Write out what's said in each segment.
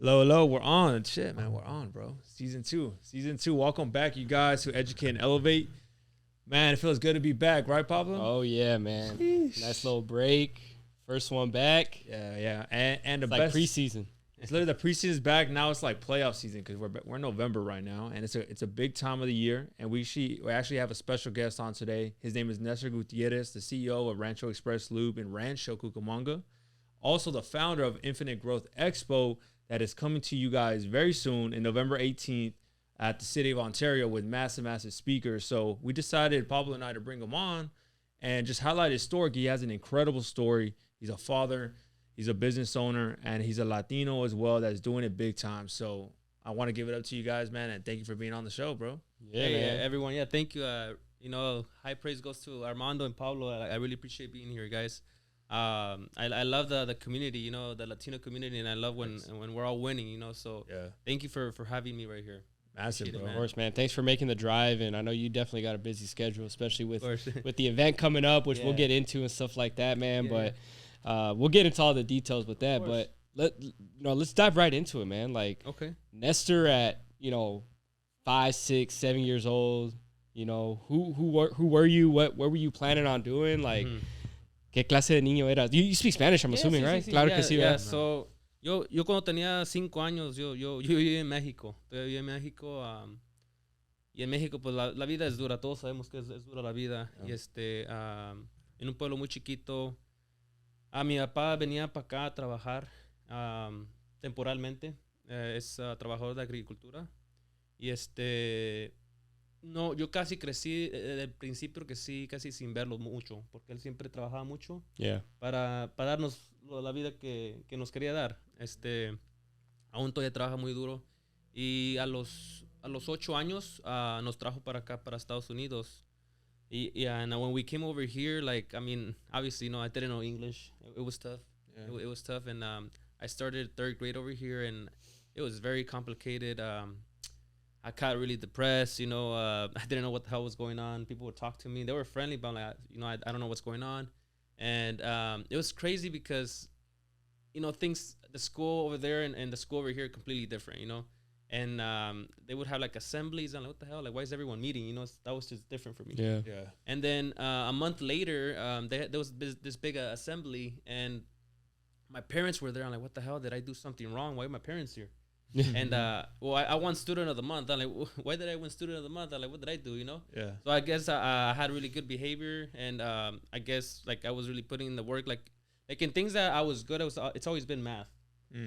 Hello, we're on. Shit, man, we're on, bro. Season two. Welcome back, you guys who educate and elevate. Man, it feels good to be back, right, Pablo? Oh, yeah, man. Sheesh. Nice little break. First one back. Yeah. And the it's best. Like preseason. It's literally the preseason's back. Now it's like playoff season because we're in November right now. And it's a big time of the year. And we actually have a special guest on today. His name is Nestor Gutierrez, the CEO of Rancho Express Lube in Rancho Cucamonga. Also the founder of Infinite Growth Expo that is coming to you guys very soon in November 18th at the city of Ontario with massive speakers. So we decided, Pablo and I, to bring him on and just highlight his story. He has an incredible story. He's a father, he's a business owner, and he's a Latino as well that's doing it big time. So I want to give it up to you guys, man, and thank you for being on the show, bro. Yeah, everyone. Yeah, thank you. High praise goes to Armando and Pablo. I really appreciate being here, guys. I love the community, the Latino community, and I love when we're all winning, so thank you for having me right here. Massive, bro. Of course, man. Thanks for making the drive, and I know you definitely got a busy schedule, especially with the event coming up, which we'll get into and stuff like that, man. But we'll get into all the details with that. But let's dive right into it, man. Like, Nestor at 5, 6, 7 years old, who were you? What were you planning on doing? Like. ¿Qué clase de niño eras? You speak Spanish, I'm assuming, right? Sí. Claro que sí, yeah. So, yo cuando tenía 5 años, yo viví en México. Y en México, pues, la vida es dura. Todos sabemos que es dura la vida. Y en un pueblo muy chiquito, mi papá venía para acá a trabajar temporalmente. Es trabajador de agricultura. Y no, yo casi crecí desde el principio que sí, casi sin verlo mucho, porque él siempre trabajaba mucho para darnos la vida que nos quería dar. Aún todavía trabaja muy duro. Y a los 8 años nos trajo para acá, para Estados Unidos. And when we came over here, obviously, I didn't know English. It was tough. Yeah. It was tough. And I started 3rd grade over here, and it was very complicated. I got really depressed, I didn't know what the hell was going on. People would talk to me. They were friendly, but I'm like, I don't know what's going on. And it was crazy because, things, the school over there and the school over here are completely different, And they would have like assemblies. I'm like, what the hell? Like, why is everyone meeting? That was just different for me. Yeah. And then a month later, there was this big assembly, and my parents were there. I'm like, what the hell? Did I do something wrong? Why are my parents here? And I won student of the month. I'm like, why did I win student of the month? I'm like, what did I do? Yeah. So I guess I had really good behavior, and I guess like I was really putting in the work. Like in things that I was good at, it's always been math.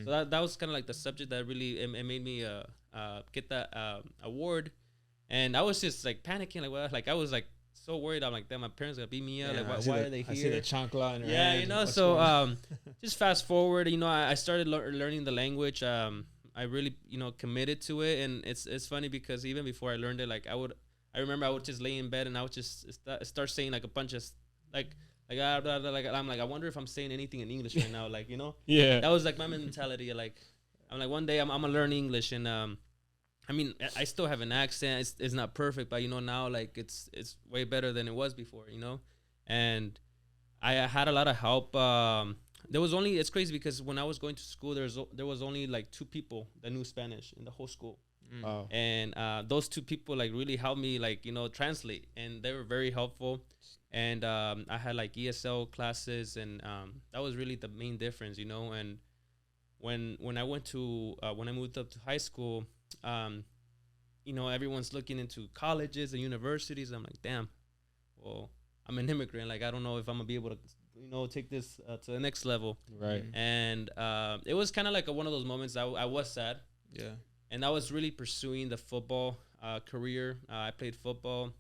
So that was kind of like the subject that really it made me get that award. And I was just like panicking, like I was like so worried. I'm like, damn, my parents gonna beat me up. Like, why are they here? I see the chancla in her hand. So just fast forward. I started learning the language. I really, committed to it, and it's funny because even before I learned it, like I remember I would just lay in bed and I would just start saying like a bunch of like I'm like, I wonder if I'm saying anything in English right now, like, Yeah. That was like my mentality. Like, I'm like, one day I'm gonna learn English, and I still have an accent. It's not perfect, but now like it's way better than it was before, and I had a lot of help. It's crazy because when I was going to school, there was only like 2 people that knew Spanish in the whole school. Wow. And those 2 people like really helped me like, translate, and they were very helpful. And I had like ESL classes, and that was really the main difference, and when I moved up to high school, everyone's looking into colleges and universities. I'm like, damn, well, I'm an immigrant. Like, I don't know if I'm gonna be able to take this to the next level. Right. And it was kind of like one of those moments I was sad. Yeah. And I was really pursuing the football career. I played football.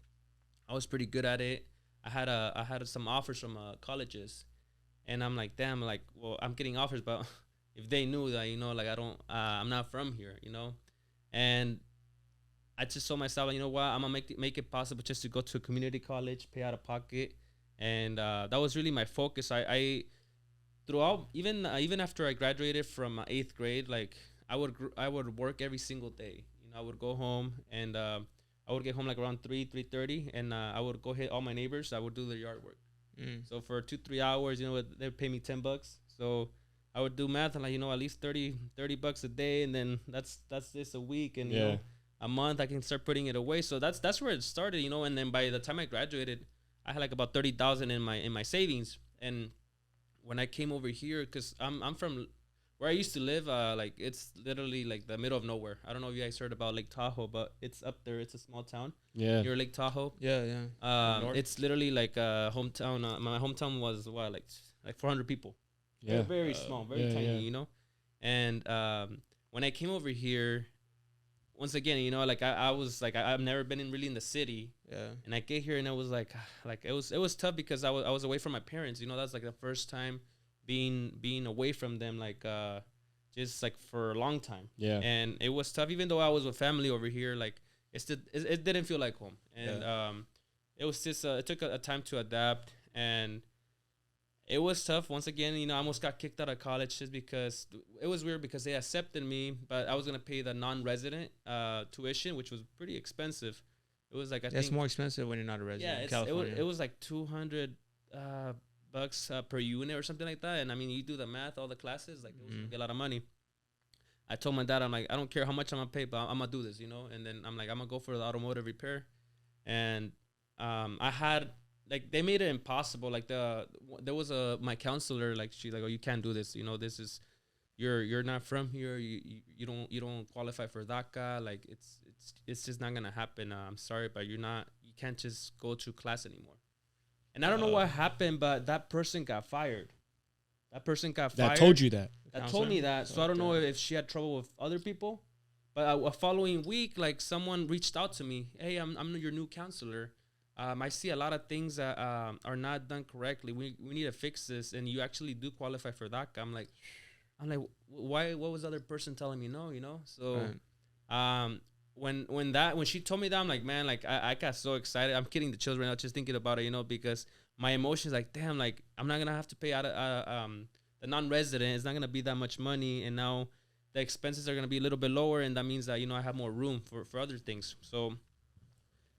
I was pretty good at it. I had some offers from colleges, and I'm like, damn, like, well, I'm getting offers, but if they knew that, like, I'm not from here, and I just told myself, you know what, I'm gonna make it possible just to go to a community college, pay out of pocket. And that was really my focus. I throughout, even after I graduated from 8th grade, like I would work every single day. I would go home, and I would get home like around 3:30, and I would go hit all my neighbors. I would do their yard work. So for 2-3 hours, they'd pay me $10. So I would do math and like, at least 30 bucks a day, and then that's this a week, and a month I can start putting it away. So that's where it started, and then by the time I graduated, I had like about 30,000 in my savings. And when I came over here, cause I'm from where I used to live, like it's literally like the middle of nowhere. I don't know if you guys heard about Lake Tahoe, but it's up there. It's a small town. Yeah. Near Lake Tahoe. Yeah. It's literally like a hometown. My hometown was like 400 people. Yeah. Very small, very tiny, And when I came over here, once again, like I was like, I've never been really in the city. Yeah. And I get here and it was like it was tough because I was away from my parents. That's like the first time being away from them, like just like for a long time. Yeah. And it was tough, even though I was with family over here. Like it didn't feel like home. And it was just it took a time to adapt, and it was tough. Once again, I almost got kicked out of college just because it was weird, because they accepted me, but I was gonna pay the non-resident tuition, which was pretty expensive. It was like that's more expensive when you're not a resident. Yeah, in California. it was like 200 bucks per unit or something like that. And I mean, you do the math, all the classes, like it was a lot of money. I told my dad, I'm like, I don't care how much I'm gonna pay, but I'm gonna do this, And then I'm like, I'm gonna go for the automotive repair, and I had. Like they made it impossible. Like there was my counselor. Like she's like, oh, you can't do this. This is, you're not from here. You don't qualify for DACA. Like it's just not gonna happen. I'm sorry, but you can't just go to class anymore. And I don't know what happened, but that person got fired. That told you that. That told me that. So I don't know if she had trouble with other people, but a following week, like someone reached out to me. Hey, I'm your new counselor. I see a lot of things that are not done correctly. We need to fix this, and you actually do qualify for DACA. I'm like, why? What was the other person telling me no? So, right. When she told me that, I'm like, man, like I got so excited. I'm kidding the children out just thinking about it, because my emotions, like, damn, like I'm not gonna have to pay out the non-resident. It's not gonna be that much money, and now the expenses are gonna be a little bit lower, and that means that I have more room for other things. So.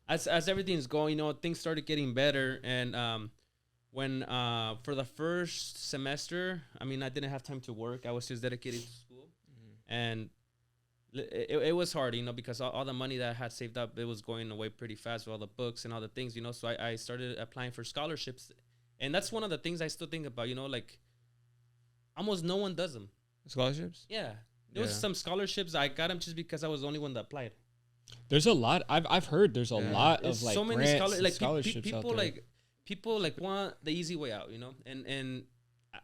As everything's going, things started getting better. And when for the first semester, I mean, I didn't have time to work. I was just dedicated to school. And it was hard, because all the money that I had saved up, it was going away pretty fast with all the books and all the things, So I started applying for scholarships. And that's one of the things I still think about, like almost no one does them. Scholarships? Yeah. There was some scholarships. I got them just because I was the only one that applied. There's a lot. I've heard there's a lot of like so many scholarships people out there. People want the easy way out, And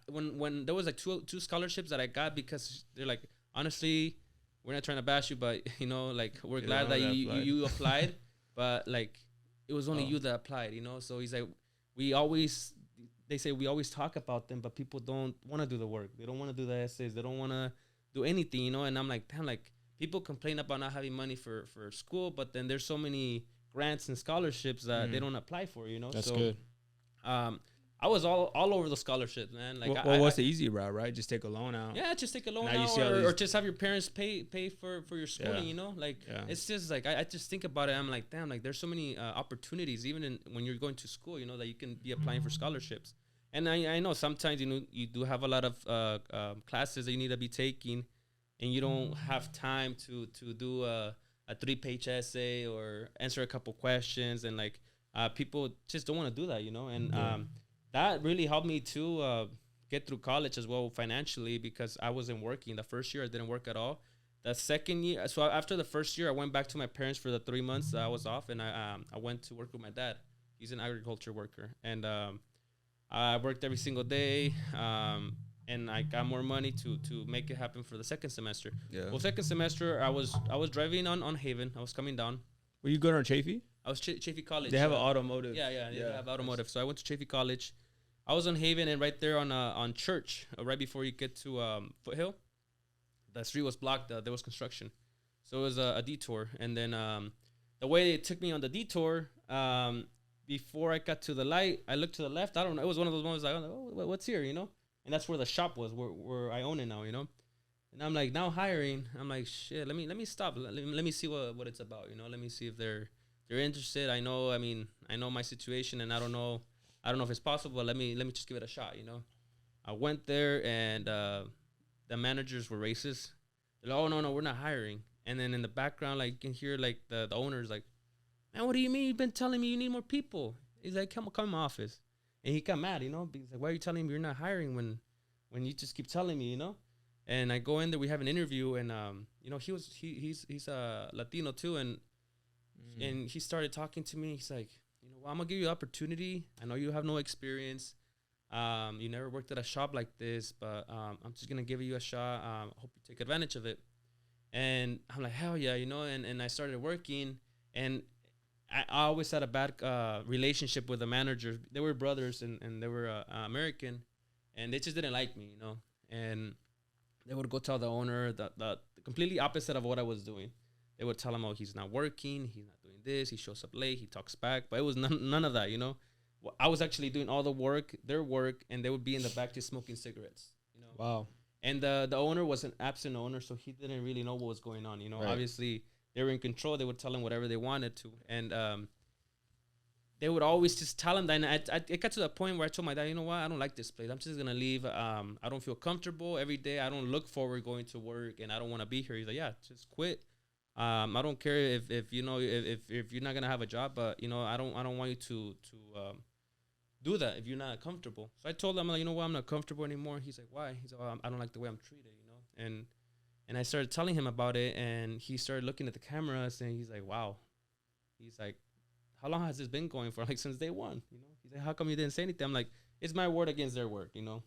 when there was like two scholarships that I got, because they're like, honestly, we're not trying to bash you, but like we're glad that you applied, but like it was only you that applied, So he's like, they say we always talk about them, but people don't want to do the work. They don't want to do the essays. They don't want to do anything, And I'm like, damn, like. People complain about not having money for school, but then there's so many grants and scholarships that they don't apply for, That's good. I was all over the scholarships, man. Like, what's the easy route, right? Just take a loan out. Yeah, just take a loan out, or just have your parents pay for your schooling, It's just like, I just think about it. I'm like, damn, like there's so many opportunities, even when you're going to school, that you can be applying for scholarships. And I know sometimes, you do have a lot of classes that you need to be taking, and you don't have time to do a 3-page essay or answer a couple questions, and like people just don't want to do that, And that really helped me to get through college as well financially, because I wasn't working. The first year I didn't work at all. The second year, so after the first year, I went back to my parents for the 3 months that I was off, and I went to work with my dad. He's an agriculture worker, and I worked every single day. And I got more money to make it happen for the second semester. Yeah. Well, second semester, I was driving on Haven. I was coming down. Were you going on Chafee? I was Chafee College. They have an automotive. Yeah, they have automotive. So I went to Chafee College. I was on Haven, and right there on Church, right before you get to Foothill, the street was blocked. There was construction. So it was a detour. And then the way it took me on the detour, before I got to the light, I looked to the left. I don't know. It was one of those moments like, oh, what's here, And that's where the shop was, where I own it now, And I'm like, now hiring. I'm like, shit. Let me stop. Let me see what it's about, Let me see if they're interested. I know my situation, and I don't know if it's possible. But let me just give it a shot, I went there, and the managers were racist. They're like, oh, no, we're not hiring. And then in the background, like, you can hear, like, the owner's like, man, what do you mean? You've been telling me you need more people. He's like, come in my office. And he got mad, you know. He's like, why are you telling me you're not hiring when you just keep telling me, you know? And I go in there, we have an interview, and, you know, he's Latino, too, and he started talking to me. He's like, you know, well, I'm going to give you an opportunity. I know you have no experience. You never worked at a shop like this, but I'm just going to give you a shot. I hope you take advantage of it. And I'm like, hell yeah, you know, and I started working, and I always had a bad relationship with the managers. They were brothers, and they were American, and they just didn't like me, you know. And they would go tell the owner the completely opposite of what I was doing. They would tell him, oh, he's not working, he's not doing this, he shows up late, he talks back. But it was none of that, you know. I was actually doing all the work, their work, and they would be in the back just smoking cigarettes, you know. Wow. And the owner was an absent owner, so he didn't really know what was going on, you know. Right. Obviously, they were in control. They would tell him whatever they wanted to. And they would always just tell him that. And it got to the point where I told my dad, you know what? I don't like this place. I'm just going to leave. I don't feel comfortable every day. I don't look forward going to work, and I don't want to be here. He's like, yeah, just quit. I don't care if you know, if you're not going to have a job, but, you know, I don't want you to do that if you're not comfortable. So I told him, like, you know what? I'm not comfortable anymore. He's like, why? He's like, I don't like the way I'm treated, you know? And I started telling him about it, and he started looking at the cameras, and he's like, wow. He's like, how long has this been going for? Like, since day one, you know? He's like, how come you didn't say anything? I'm like, it's my word against their word, you know?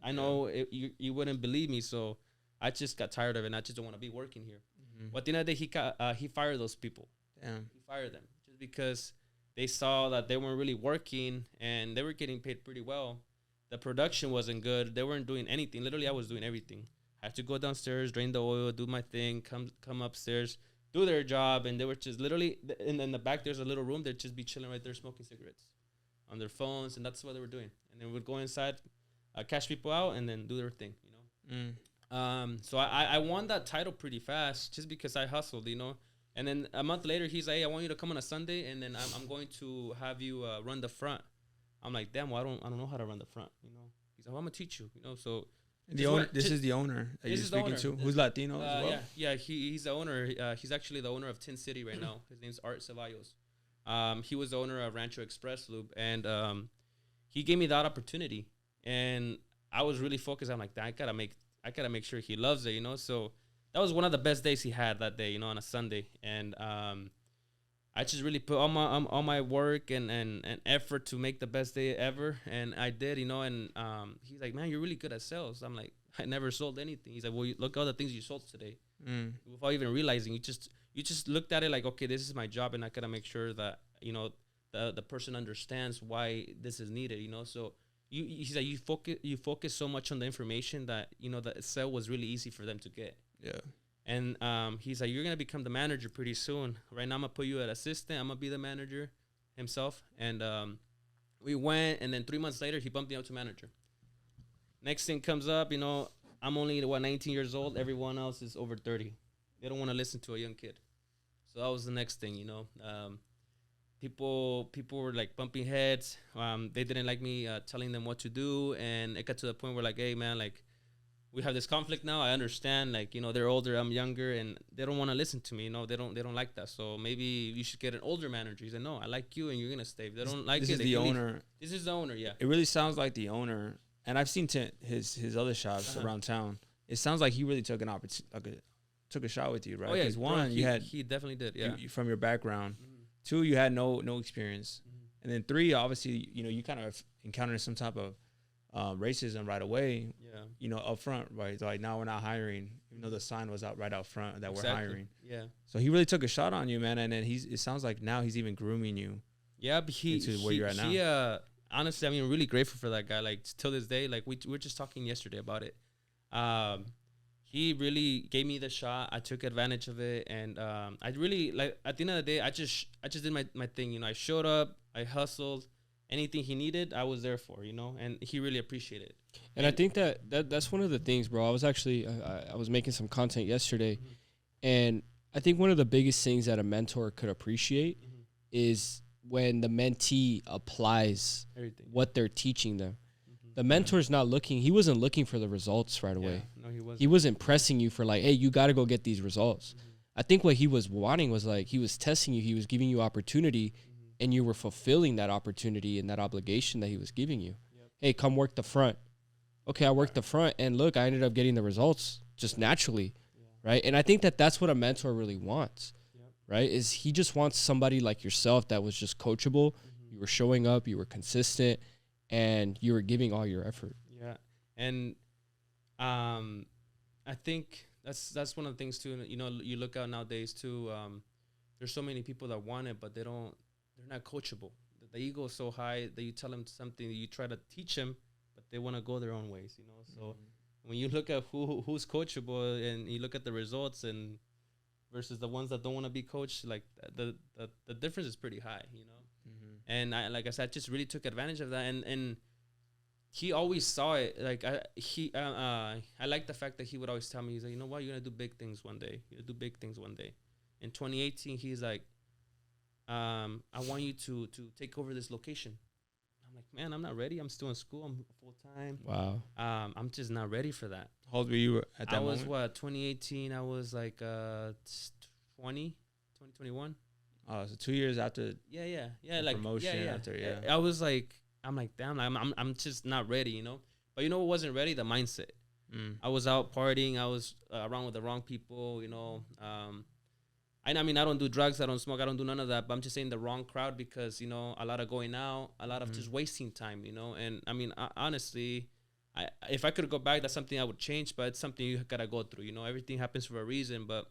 I know you wouldn't believe me, so I just got tired of it, and I just don't want to be working here. Mm-hmm. But at the end of the day, he fired those people. Damn. He fired them just because they saw that they weren't really working, and they were getting paid pretty well. The production wasn't good. They weren't doing anything. Literally, I was doing everything. I had to go downstairs, drain the oil, do my thing, come upstairs, do their job. And they were just literally, in the back, there's a little room. They'd just be chilling right there smoking cigarettes on their phones. And that's what they were doing. And then we'd go inside, cash people out, and then do their thing, you know. So I won that title pretty fast just because I hustled, you know. And then a month later, he's like, hey, I want you to come on a Sunday, and then I'm going to have you run the front. I'm like, damn, well, I don't know how to run the front, you know. He's like, well, I'm going to teach you, you know. So the owner, this is the owner that you're speaking to, who's Latino as well? Yeah, he's the owner. He's actually the owner of Tin City right now. His name's Art Ceballos. He was the owner of Rancho Express Loop, and he gave me that opportunity. And I was really focused. I'm like, I gotta make sure he loves it, you know. So that was one of the best days he had that day, you know, on a Sunday. And I just really put all my work and effort to make the best day ever, and I did, you know. And he's like, man, you're really good at sales. I'm like, I never sold anything. He's like, well, look at all the things you sold today, without even realizing. You just looked at it like, okay, this is my job, and I gotta make sure that, you know, the person understands why this is needed, you know. So he's like, you focus so much on the information that, you know, the sale was really easy for them to get. Yeah. And he's like, you're going to become the manager pretty soon. Right now, I'm going to put you at assistant. I'm going to be the manager himself. And we went, and then 3 months later, he bumped me up to manager. Next thing comes up, you know, I'm only, 19 years old. Everyone else is over 30. They don't want to listen to a young kid. So that was the next thing, you know. People were, like, bumping heads. They didn't like me telling them what to do. And it got to the point where, like, hey, man, like, we have this conflict now. I understand, like, you know, they're older, I'm younger, and they don't want to listen to me. You know, they don't like that. So maybe you should get an older manager. He said, no, I like you, and you're gonna stay. If they don't like this it. This is the owner. This is the owner. Yeah. It really sounds like the owner, and I've seen his other shops around town. It sounds like he really took an opportunity, took a shot with you, right? Oh yeah. Because one, he definitely did. Yeah. You, from your background. Mm-hmm. 2, you had no experience, and then 3, obviously, you know, you kind of encountered some type of racism right away, you know, up front, right? Like, now we're not hiring, even though the sign was out right out front that we're hiring. Yeah. So he really took a shot on you, man. And then it sounds like now he's even grooming you. Yeah, but where you're at now. Honestly, I mean, really grateful for that guy. Like, till this day, like, we were just talking yesterday about it. He really gave me the shot. I took advantage of it, and I really, like, at the end of the day, I just did my thing. You know, I showed up, I hustled. Anything he needed, I was there for, you know, and he really appreciated it. And I think that's one of the things, bro. I was actually, I was making some content yesterday, and I think one of the biggest things that a mentor could appreciate is when the mentee applies what they're teaching them. The mentor's not looking. He wasn't looking for the results right away. No, he wasn't. He wasn't pressing you for like, hey, you got to go get these results. I think what he was wanting was like, he was testing you. He was giving you opportunity, and you were fulfilling that opportunity and that obligation that he was giving you. Hey, come work the front. Okay, I worked the front, and look, I ended up getting the results just naturally, right? And I think that that's what a mentor really wants, right? Is he just wants somebody like yourself that was just coachable. You were showing up, you were consistent, and you were giving all your effort. Yeah, and I think that's one of the things too. You know, you look out nowadays too. There's so many people that want it, but they're not coachable. The ego is so high that you tell them something, you try to teach them, but they want to go their own ways. You know, so when you look at who's coachable and you look at the results and versus the ones that don't want to be coached, like the difference is pretty high. You know. And I, like I said, just really took advantage of that. And he always saw it. Like I like the fact that he would always tell me, he's like, you know what, you're going to do big things one day. You're going to do big things one day. In 2018, he's like, I want you to take over this location. I'm like, man, I'm not ready. I'm still in school. I'm full time. Wow. I'm just not ready for that. How old were you at that moment? I was 2018. I was like 2021. Oh, so 2 years after. Yeah. Like promotion after. I was like, I'm like, damn, I'm just not ready, you know. But you know what wasn't ready? The mindset. I was out partying. I was around with the wrong people, you know. I mean, I don't do drugs. I don't smoke. I don't do none of that. But I'm just saying the wrong crowd because, you know, a lot of going out, a lot of just wasting time, you know. And I mean, honestly, if I could go back, that's something I would change. But it's something you gotta go through, you know. Everything happens for a reason. But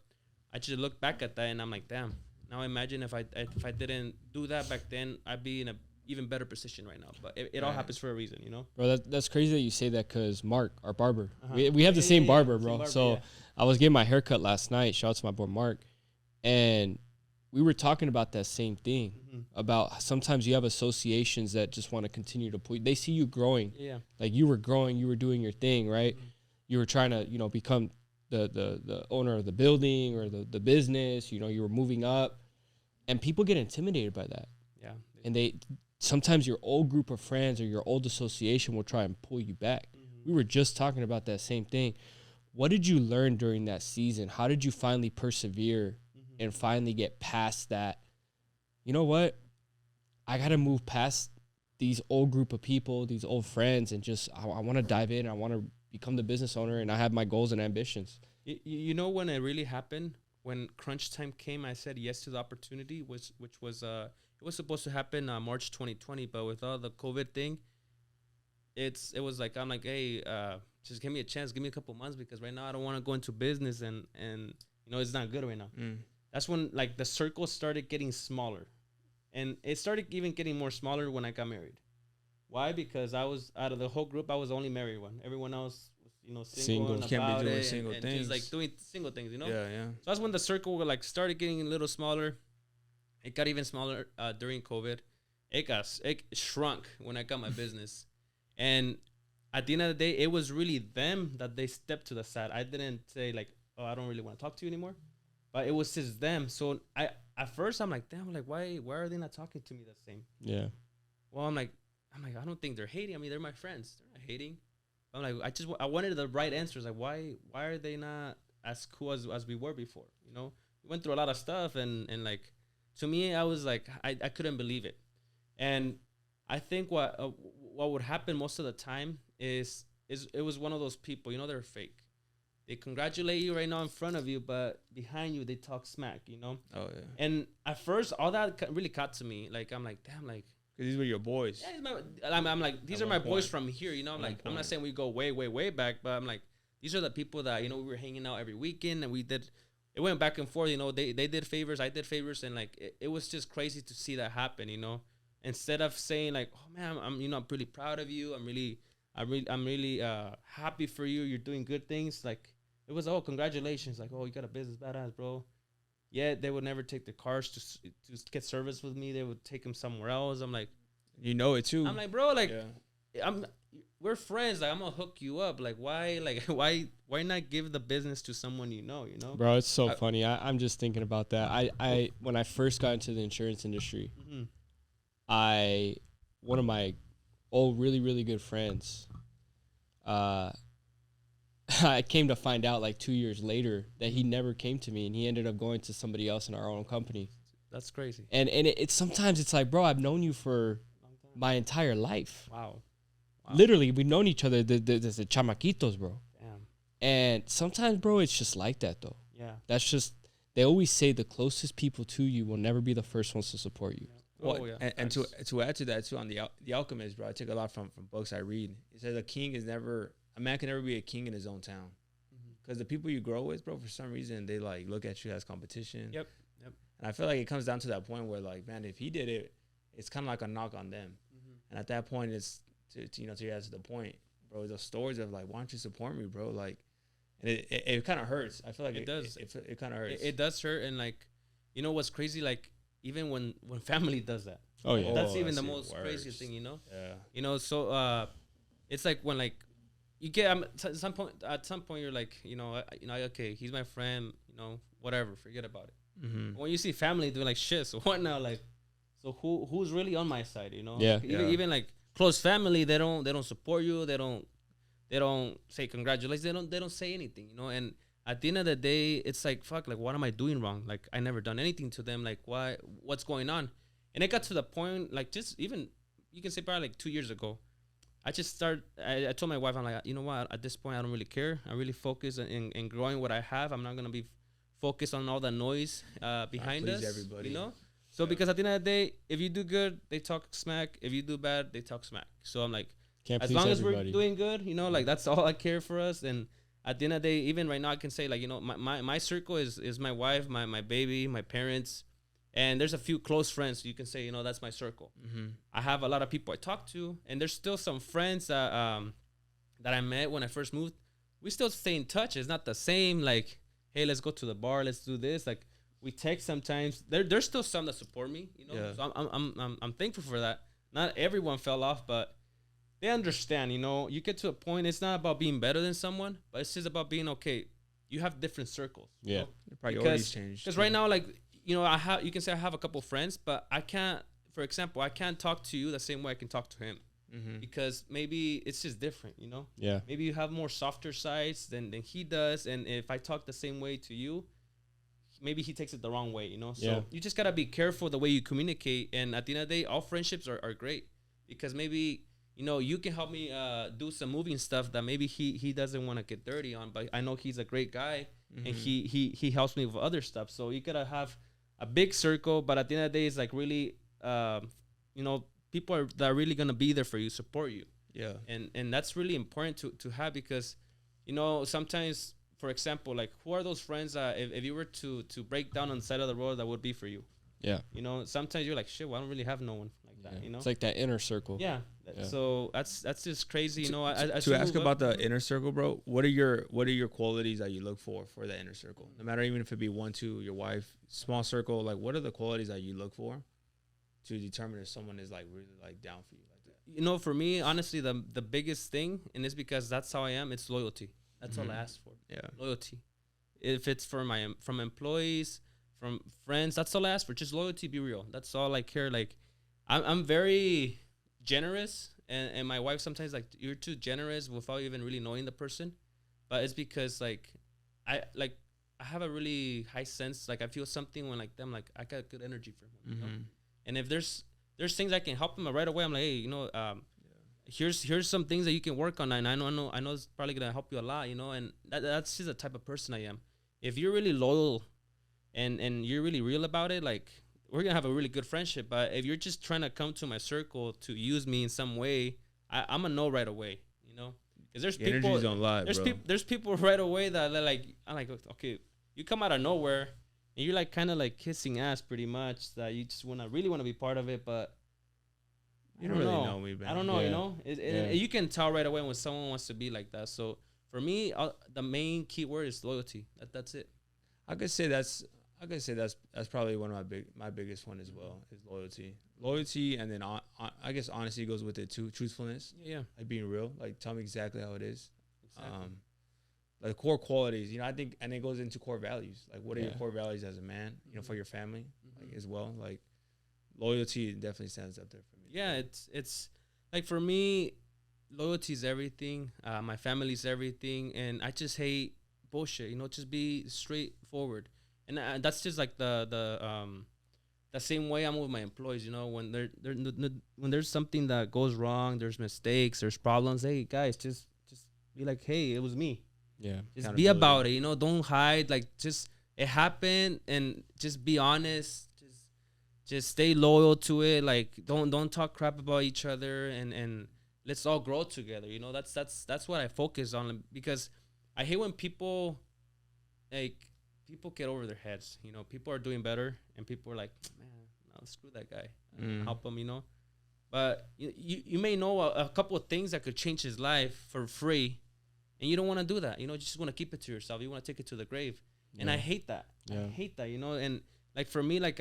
I just look back at that and I'm like, damn. Now imagine if I didn't do that back then, I'd be in a even better position right now. But it all happens for a reason, you know. Bro, that's crazy that you say that because Mark, our barber, we have the same barber, bro. Barber, so I was getting my haircut last night. Shout out to my boy Mark, and we were talking about that same thing about sometimes you have associations that just want to continue to put. They see you growing, like you were growing, you were doing your thing, right? You were trying to, you know, become the owner of the building or the business. You know, you were moving up. And people get intimidated by that. Yeah. And sometimes your old group of friends or your old association will try and pull you back. We were just talking about that same thing. What did you learn during that season? How did you finally persevere and finally get past that? You know what? I got to move past these old group of people, these old friends, and just, I want to dive in. I want to become the business owner, and I have my goals and ambitions. You know when it really happened? When crunch time came, I said yes to the opportunity, which was it was supposed to happen March 2020, but with all the COVID thing, it was like I'm like, hey, just give me a chance, give me a couple months because right now I don't want to go into business and you know it's not good right now. That's when like the circle started getting smaller, and it started even getting more smaller when I got married. Why? Because I was out of the whole group, I was the only married one. Everyone else. You know, single. You can't be doing single things. Just like doing single things, you know? Yeah. So that's when the circle like started getting a little smaller. It got even smaller during COVID. It shrunk when I got my business. And at the end of the day, it was really them that they stepped to the side. I didn't say like, oh, I don't really want to talk to you anymore. But it was just them. So at first I'm like, damn, like why are they not talking to me the same? Yeah. Well, I'm like, I don't think they're hating. I mean, they're my friends. They're not hating. I'm like, I wanted the right answers. Like, why are they not as cool as we were before? You know, we went through a lot of stuff, and like, to me, I was like, I couldn't believe it. And I think what would happen most of the time is it was one of those people, you know, they're fake. They congratulate you right now in front of you, but behind you, they talk smack, you know? Oh, yeah. And at first, all that really caught to me. Like, I'm like, damn, like, these were your boys. Yeah, I'm like, these are my boys from here, you know? I'm like, I'm not saying we go way, way, way back, but I'm like, these are the people that, you know, we were hanging out every weekend and it went back and forth, you know, they did favors, I did favors. And like, it was just crazy to see that happen, you know? Instead of saying like, oh man, I'm really proud of you. I'm really happy for you. You're doing good things. Like it was, oh, congratulations. Like, oh, you got a business, badass, bro. Yeah, they would never take their cars to get service with me. They would take them somewhere else. I'm like, you know it too. I'm like, bro, like, we're friends. Like, I'm gonna hook you up. Like, why not give the business to someone you know? Bro, it's so funny. I'm just thinking about that. I when I first got into the insurance industry, one of my really, really good friends. I came to find out like 2 years later that he never came to me, and he ended up going to somebody else in our own company. That's crazy. And it's sometimes it's like, bro, I've known you for my entire life. Wow. Literally, we've known each other desde chamaquitos, bro. Damn. And sometimes, bro, it's just like that, though. Yeah. That's just, they always say the closest people to you will never be the first ones to support you. Well, and to add to that too, on the Alchemist, bro, I take a lot from books I read. It says a man can never be a king in his own town, because the people you grow with, bro, for some reason they like look at you as competition. Yep. And I feel like it comes down to that point where, like, man, if he did it, it's kind of like a knock on them. And at that point, it's to get to the point, bro. Those stories of like, why don't you support me, bro? Like, and it kind of hurts. I feel like it does. It kind of hurts. It does hurt, and like, you know what's crazy? Like, even when family does that. Oh yeah, that's even the most craziest thing, you know. Yeah. You know, so it's like when like you get at some point you're like, okay, he's my friend, whatever, forget about it. When you see family doing like shit, so what now? Like, so who's really on my side? Yeah. Even like close family, they don't support you. They don't say congratulations. They don't say anything. And at the end of the day, it's like, fuck, like, what am I doing wrong? Like, I never done anything to them. Like, what's going on? And it got to the point, like, just even you can say probably like 2 years ago, I told my wife, I'm like, you know what? At this point, I don't really care. I really focus in growing what I have. I'm not gonna be focused on all the noise behind us. Everybody. So because at the end of the day, if you do good, they talk smack. If you do bad, they talk smack. So I'm like, can't as long as we're doing good, like, that's all I care for us. And at the end of the day, even right now, I can say, like, my circle is my wife, my baby, my parents, and there's a few close friends. So you can say, that's my circle. I have a lot of people I talk to, and there's still some friends that I met when I first moved. We still stay in touch. It's not the same, like, hey, let's go to the bar, let's do this. Like, we text sometimes. There's still some that support me, Yeah. So I'm thankful for that. Not everyone fell off, but they understand. You get to a point. It's not about being better than someone, but it's just about being okay. You have different circles. Yeah, your priorities change. Because right now, like, you can say I have a couple friends, but I can't. For example, I can't talk to you the same way I can talk to him. Because maybe it's just different, Yeah. Maybe you have more softer sides than he does, and if I talk the same way to you, maybe he takes it the wrong way, So you just gotta be careful the way you communicate. And at the end of the day, all friendships are great, because maybe you can help me do some moving stuff that maybe he doesn't want to get dirty on, but I know he's a great guy, and he helps me with other stuff. So you gotta have a big circle, but at the end of the day, it's like really people that are really gonna be there for you, support you. Yeah. And that's really important to have, because sometimes, for example, like, who are those friends that if you were to break down on the side of the road, that would be for you? Yeah. Sometimes you're like, shit, well, I don't really have no one like that. It's like that inner circle. Yeah. So that's just crazy. To ask about the inner circle, bro, what are your qualities that you look for the inner circle? No matter, even if it be 1, 2, your wife, small circle, like, what are the qualities that you look for to determine if someone is like really like down for you like that? For me, honestly, the biggest thing, and it's because that's how I am, it's loyalty. That's all I ask for. Yeah. Loyalty. If it's from employees, from friends, that's all I ask for. Just loyalty, be real. That's all I care. Like, I'm very generous, and my wife sometimes, like, you're too generous without even really knowing the person. But it's because, like, I have a really high sense. Like, I feel something when, like, them, like, I got good energy from him. And if there's things I can help him right away, I'm like, hey, here's some things that you can work on, and I know it's probably gonna help you a lot, and that's just the type of person I am. If you're really loyal and you're really real about it, like, we're gonna have a really good friendship. But if you're just trying to come to my circle to use me in some way, I'm gonna know right away, because there's people, energies don't lie, there's people right away that they're like, I'm like, okay, you come out of nowhere and you're like kind of like kissing ass pretty much, that you just really want to be part of it, but you don't really know me, man. I don't know, you can tell right away when someone wants to be like that. So for me, the main key word is loyalty. That's it. I could say that's probably one of my biggest one as well, is loyalty, and then I guess honesty goes with it too. Truthfulness, like being real, like tell me exactly how it is. Exactly. Like core qualities, I think, and it goes into core values. Like, what are your core values as a man, for your family, like, as well. Like, loyalty definitely stands up there for me. Yeah, it's like for me, loyalty is everything. My family's everything, and I just hate bullshit. You know, just be straightforward, and that's just like the same way I'm with my employees. You know, when when there's something that goes wrong, there's mistakes, there's problems. Hey guys, just be like, hey, it was me. Yeah, just be about it. You know, don't hide. Like, just it happened, and just be honest. Just stay loyal to it. Like, don't talk crap about each other, and let's all grow together. You know, that's what I focus on, because I hate when people get over their heads. You know, people are doing better, and people are like, man, no, screw that guy. Help him, you know. But you may know a couple of things that could change his life for free, and you don't want to do that. You know, you just want to keep it to yourself. You want to take it to the grave, and I hate that. I hate that. You know, and like for me, like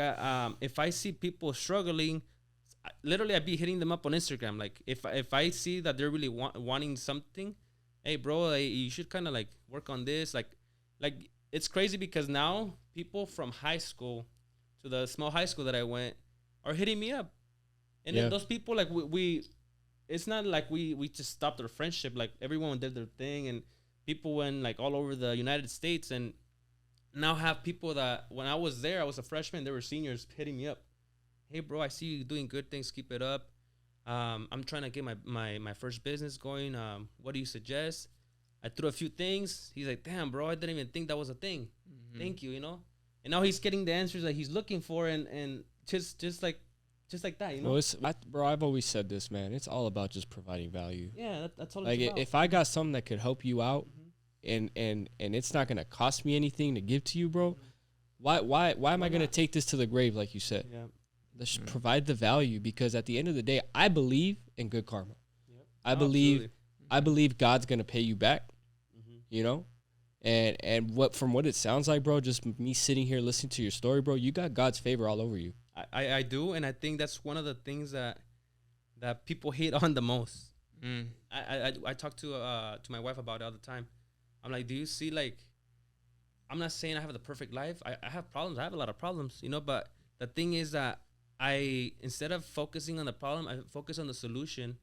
if I see people struggling, literally I'd be hitting them up on Instagram. Like if I see that they're really wanting something, hey bro, you should kind of like work on this. Like it's crazy, because now people from high school to the small high school that I went are hitting me up, and then those people, like we it's not like we just stopped our friendship. Like everyone did their thing, and people went like all over the United States, and now have people that when I was there, I was a freshman, they were seniors hitting me up. Hey bro, I see you doing good things. Keep it up. I'm trying to get my first business going. What do you suggest? I threw a few things. He's like, damn bro, I didn't even think that was a thing. Thank you, you know? And now he's getting the answers that he's looking for, and just like that, you know? Well, bro, I've always said this, man. It's all about just providing value. Yeah, that's all like it's about. If I got something that could help you out, and it's not gonna cost me anything to give to you, bro, why am I gonna take this to the grave, like you said? Yeah. Let's provide the value, because at the end of the day, I believe in good karma. Yep. I believe God's gonna pay you back. You know, and what it sounds like, bro, just me sitting here listening to your story, bro, you got God's favor all over you. I do, and I think that's one of the things that people hate on the most. I talk to my wife about it all the time. I'm like, do you see, like, I'm not saying I have the perfect life. I have problems. I have a lot of problems, you know, but the thing is that instead of focusing on the problem, I focus on the solution.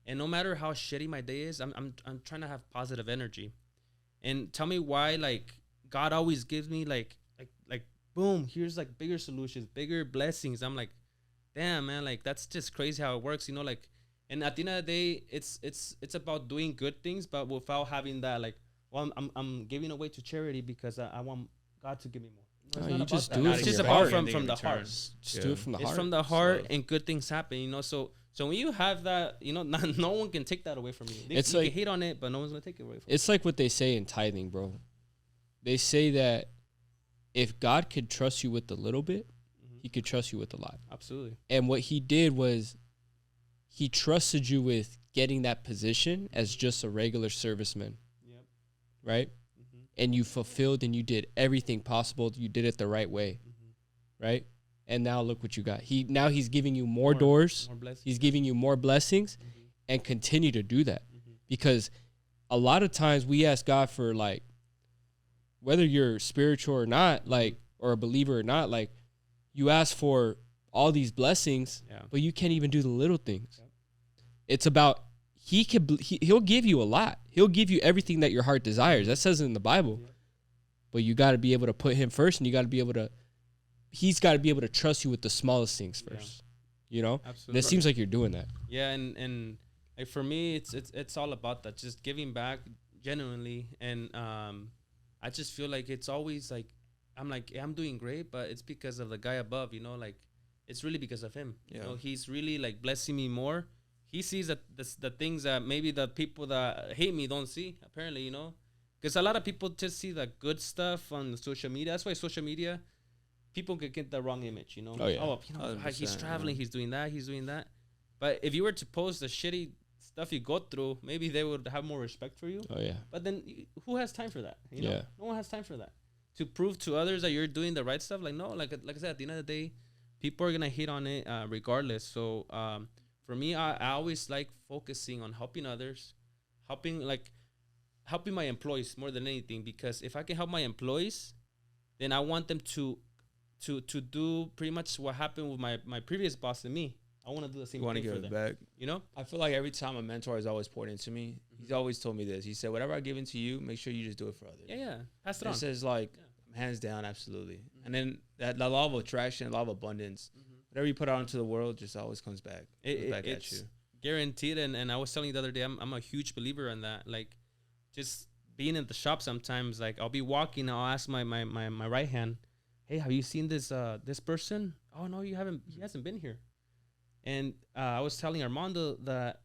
And no matter how shitty my day is, I'm trying to have positive energy. And tell me why, like, God always gives me like boom, here's like bigger solutions, bigger blessings. I'm like, damn, man, like that's just crazy how it works, you know, like. And at the end of the day, it's about doing good things, but without having that, like, well, I'm giving away to charity because I want God to give me more. No, you just do that. it. It's from just your about heart. from the heart. Just do it from the heart. It's from the heart, and good things happen, you know. So when you have that, you know, no one can take that away from you. You can hate on it, but no one's gonna take it away from you. It's like what they say in tithing, bro. They say that if God could trust you with the little bit, he could trust you with a lot. Absolutely. And what he did was he trusted you with getting that position as just a regular serviceman. Yep. Right? And you fulfilled and you did everything possible. You did it the right way. Right? And now look what you got. He's giving you more doors. More he's giving you more blessings, and continue to do that. Because a lot of times we ask God for, like, whether you're spiritual or not, like, or a believer or not, like, you ask for all these blessings, but you can't even do the little things. Yep. It's about he'll give you a lot. He'll give you everything that your heart desires. That says it in the Bible. Yep. But you got to be able to put him first, and you got to be able to. He's got to be able to trust you with the smallest things first. You know, absolutely. And it seems like you're doing that. Yeah, and like for me, it's all about that, just giving back genuinely, and I just feel like it's always like I'm doing great, but it's because of the guy above, you know, like it's really because of him. Yeah. You know, he's really like blessing me more. He sees that the things that maybe the people that hate me don't see, apparently, you know, because a lot of people just see the good stuff on the social media. That's why social media, people could get the wrong image, you know. Oh, yeah. Oh, you know, he's traveling, he's doing that. But if you were to post the shitty stuff you go through, maybe they would have more respect for you. Oh, yeah. But then who has time for that? You know? No one has time for that. To prove to others that you're doing the right stuff, like, no, like I said, at the end of the day, people are going to hate on it regardless. So for me, I always like focusing on helping others, helping my employees more than anything, because if I can help my employees, then I want them to do pretty much what happened with my previous boss and me. I want to do the same you want to thing give for it them. back. You know? I feel like every time a mentor has always poured into me, he's always told me this. He said, whatever I give into you, make sure you just do it for others. Yeah. Pass it on. This is like, hands down, absolutely. And then that law of attraction, law of abundance, whatever you put out into the world just always comes back. At you. Guaranteed. And I was telling you the other day, I'm a huge believer in that. Like, just being in the shop sometimes, like, I'll be walking, I'll ask my right hand, hey, have you seen this person? Oh, no, you haven't. He hasn't been here. And I was telling Armando that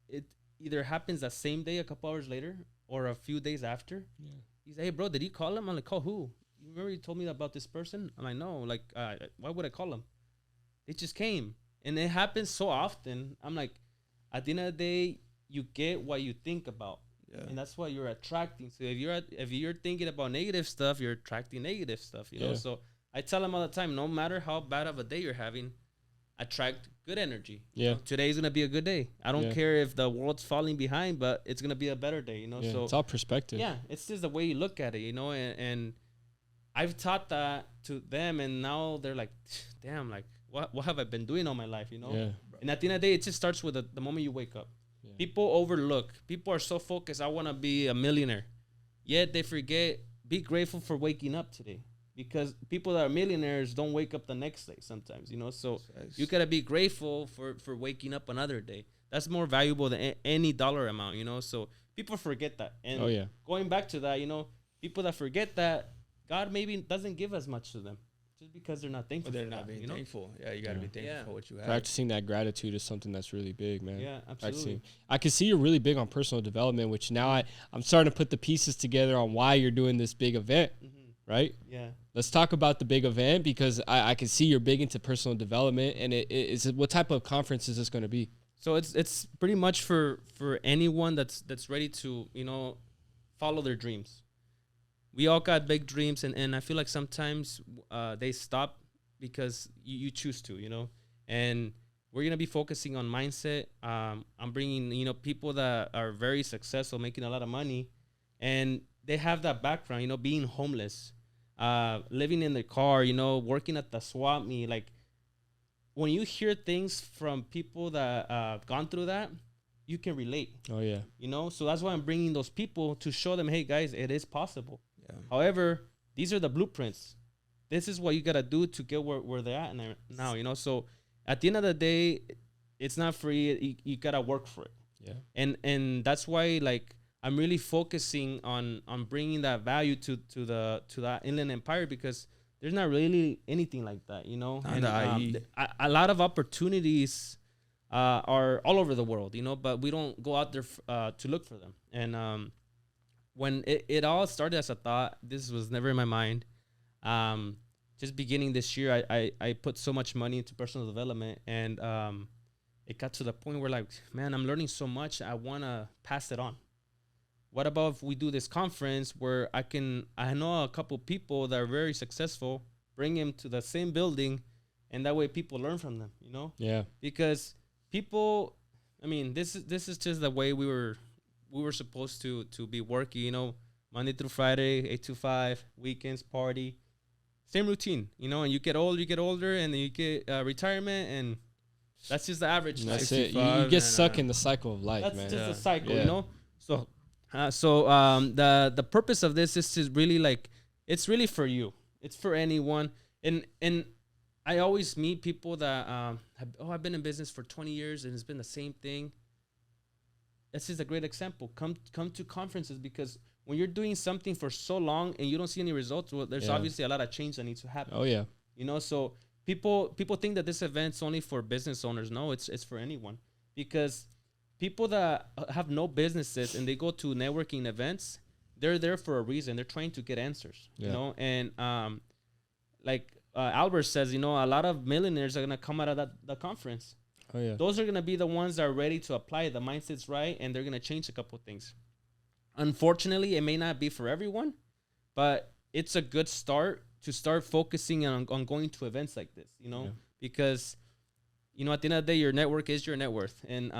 it either happens that same day, a couple hours later, or a few days after. Yeah. He's like, hey, bro, did you call him? I'm like, call who? You remember you told me about this person? I'm like, no. Like, why would I call him? They just came. And it happens so often. I'm like, at the end of the day, you get what you think about. Yeah. And that's what you're attracting. So if you're thinking about negative stuff, you're attracting negative stuff, you know? So I tell them all the time, no matter how bad of a day you're having, attract good energy. Yeah. Today's going to be a good day. I don't care if the world's falling behind, but it's going to be a better day, you know? Yeah, so it's all perspective. Yeah. It's just the way you look at it, you know? And I've taught that to them, and now they're like, damn, like, what have I been doing all my life, you know? Yeah. And at the end of the day, it just starts with the moment you wake up. Yeah. People overlook. People are so focused, I want to be a millionaire. Yet they forget, be grateful for waking up today. Because people that are millionaires don't wake up the next day sometimes, you know? So you got to be grateful for waking up another day. That's more valuable than any dollar amount, you know? So people forget that. And going back to that, you know, people that forget that, God maybe doesn't give as much to them just because they're not thankful. They're not being thankful. Yeah, you got to be thankful for what you have. Practicing that gratitude is something that's really big, man. Yeah, absolutely. I can see you're really big on personal development, which now I'm starting to put the pieces together on why you're doing this big event. Right? Yeah. Let's talk about the big event, because I can see you're big into personal development. And what type of conference is this going to be? So it's pretty much for anyone that's ready to, you know, follow their dreams. We all got big dreams, and I feel like sometimes they stop because you choose to, you know. And we're going to be focusing on mindset. I'm bringing, you know, people that are very successful, making a lot of money, and they have that background, you know, being homeless. Living in the car, you know, working at the swap meet. Like, when you hear things from people that gone through that, you can relate. Oh, yeah. You know, so that's why I'm bringing those people to show them, hey, guys, it is possible. Yeah. However, these are the blueprints. This is what you got to do to get where they're at now, you know. So at the end of the day, it's not free. You got to work for it. Yeah. And that's why, like, I'm really focusing on bringing that value to that Inland Empire, because there's not really anything like that, you know. And a lot of opportunities are all over the world, you know, but we don't go out there to look for them. And when it all started as a thought, this was never in my mind. Just beginning this year, I put so much money into personal development, and it got to the point where, like, man, I'm learning so much, I want to pass it on. What about if we do this conference where I know a couple people that are very successful, bring them to the same building, and that way people learn from them, you know? Yeah. Because people, I mean, this is just the way we were supposed to be working, you know, Monday through Friday, 8 to 5, weekends, party, same routine, you know, and you get older, and then you get retirement, and that's just the average. That's it. You get stuck in the cycle of life, that's man. That's just a cycle, you know? So the purpose of this is to really, like, it's really for you. It's for anyone. And I always meet people that I've been in business for 20 years and it's been the same thing. This is a great example. Come to conferences, because when you're doing something for so long and you don't see any results, well, there's obviously a lot of change that needs to happen. Oh yeah. You know, so people think that this event's only for business owners. No, it's for anyone, because people that have no businesses and they go to networking events, they're there for a reason. They're trying to get answers, you know? And like Albert says, you know, a lot of millionaires are going to come out of the conference. Oh, yeah. Those are going to be the ones that are ready to apply. The mindset's right, and they're going to change a couple of things. Unfortunately, it may not be for everyone, but it's a good start to start focusing on going to events like this, you know? Because, you know, at the end of the day, your network is your net worth. And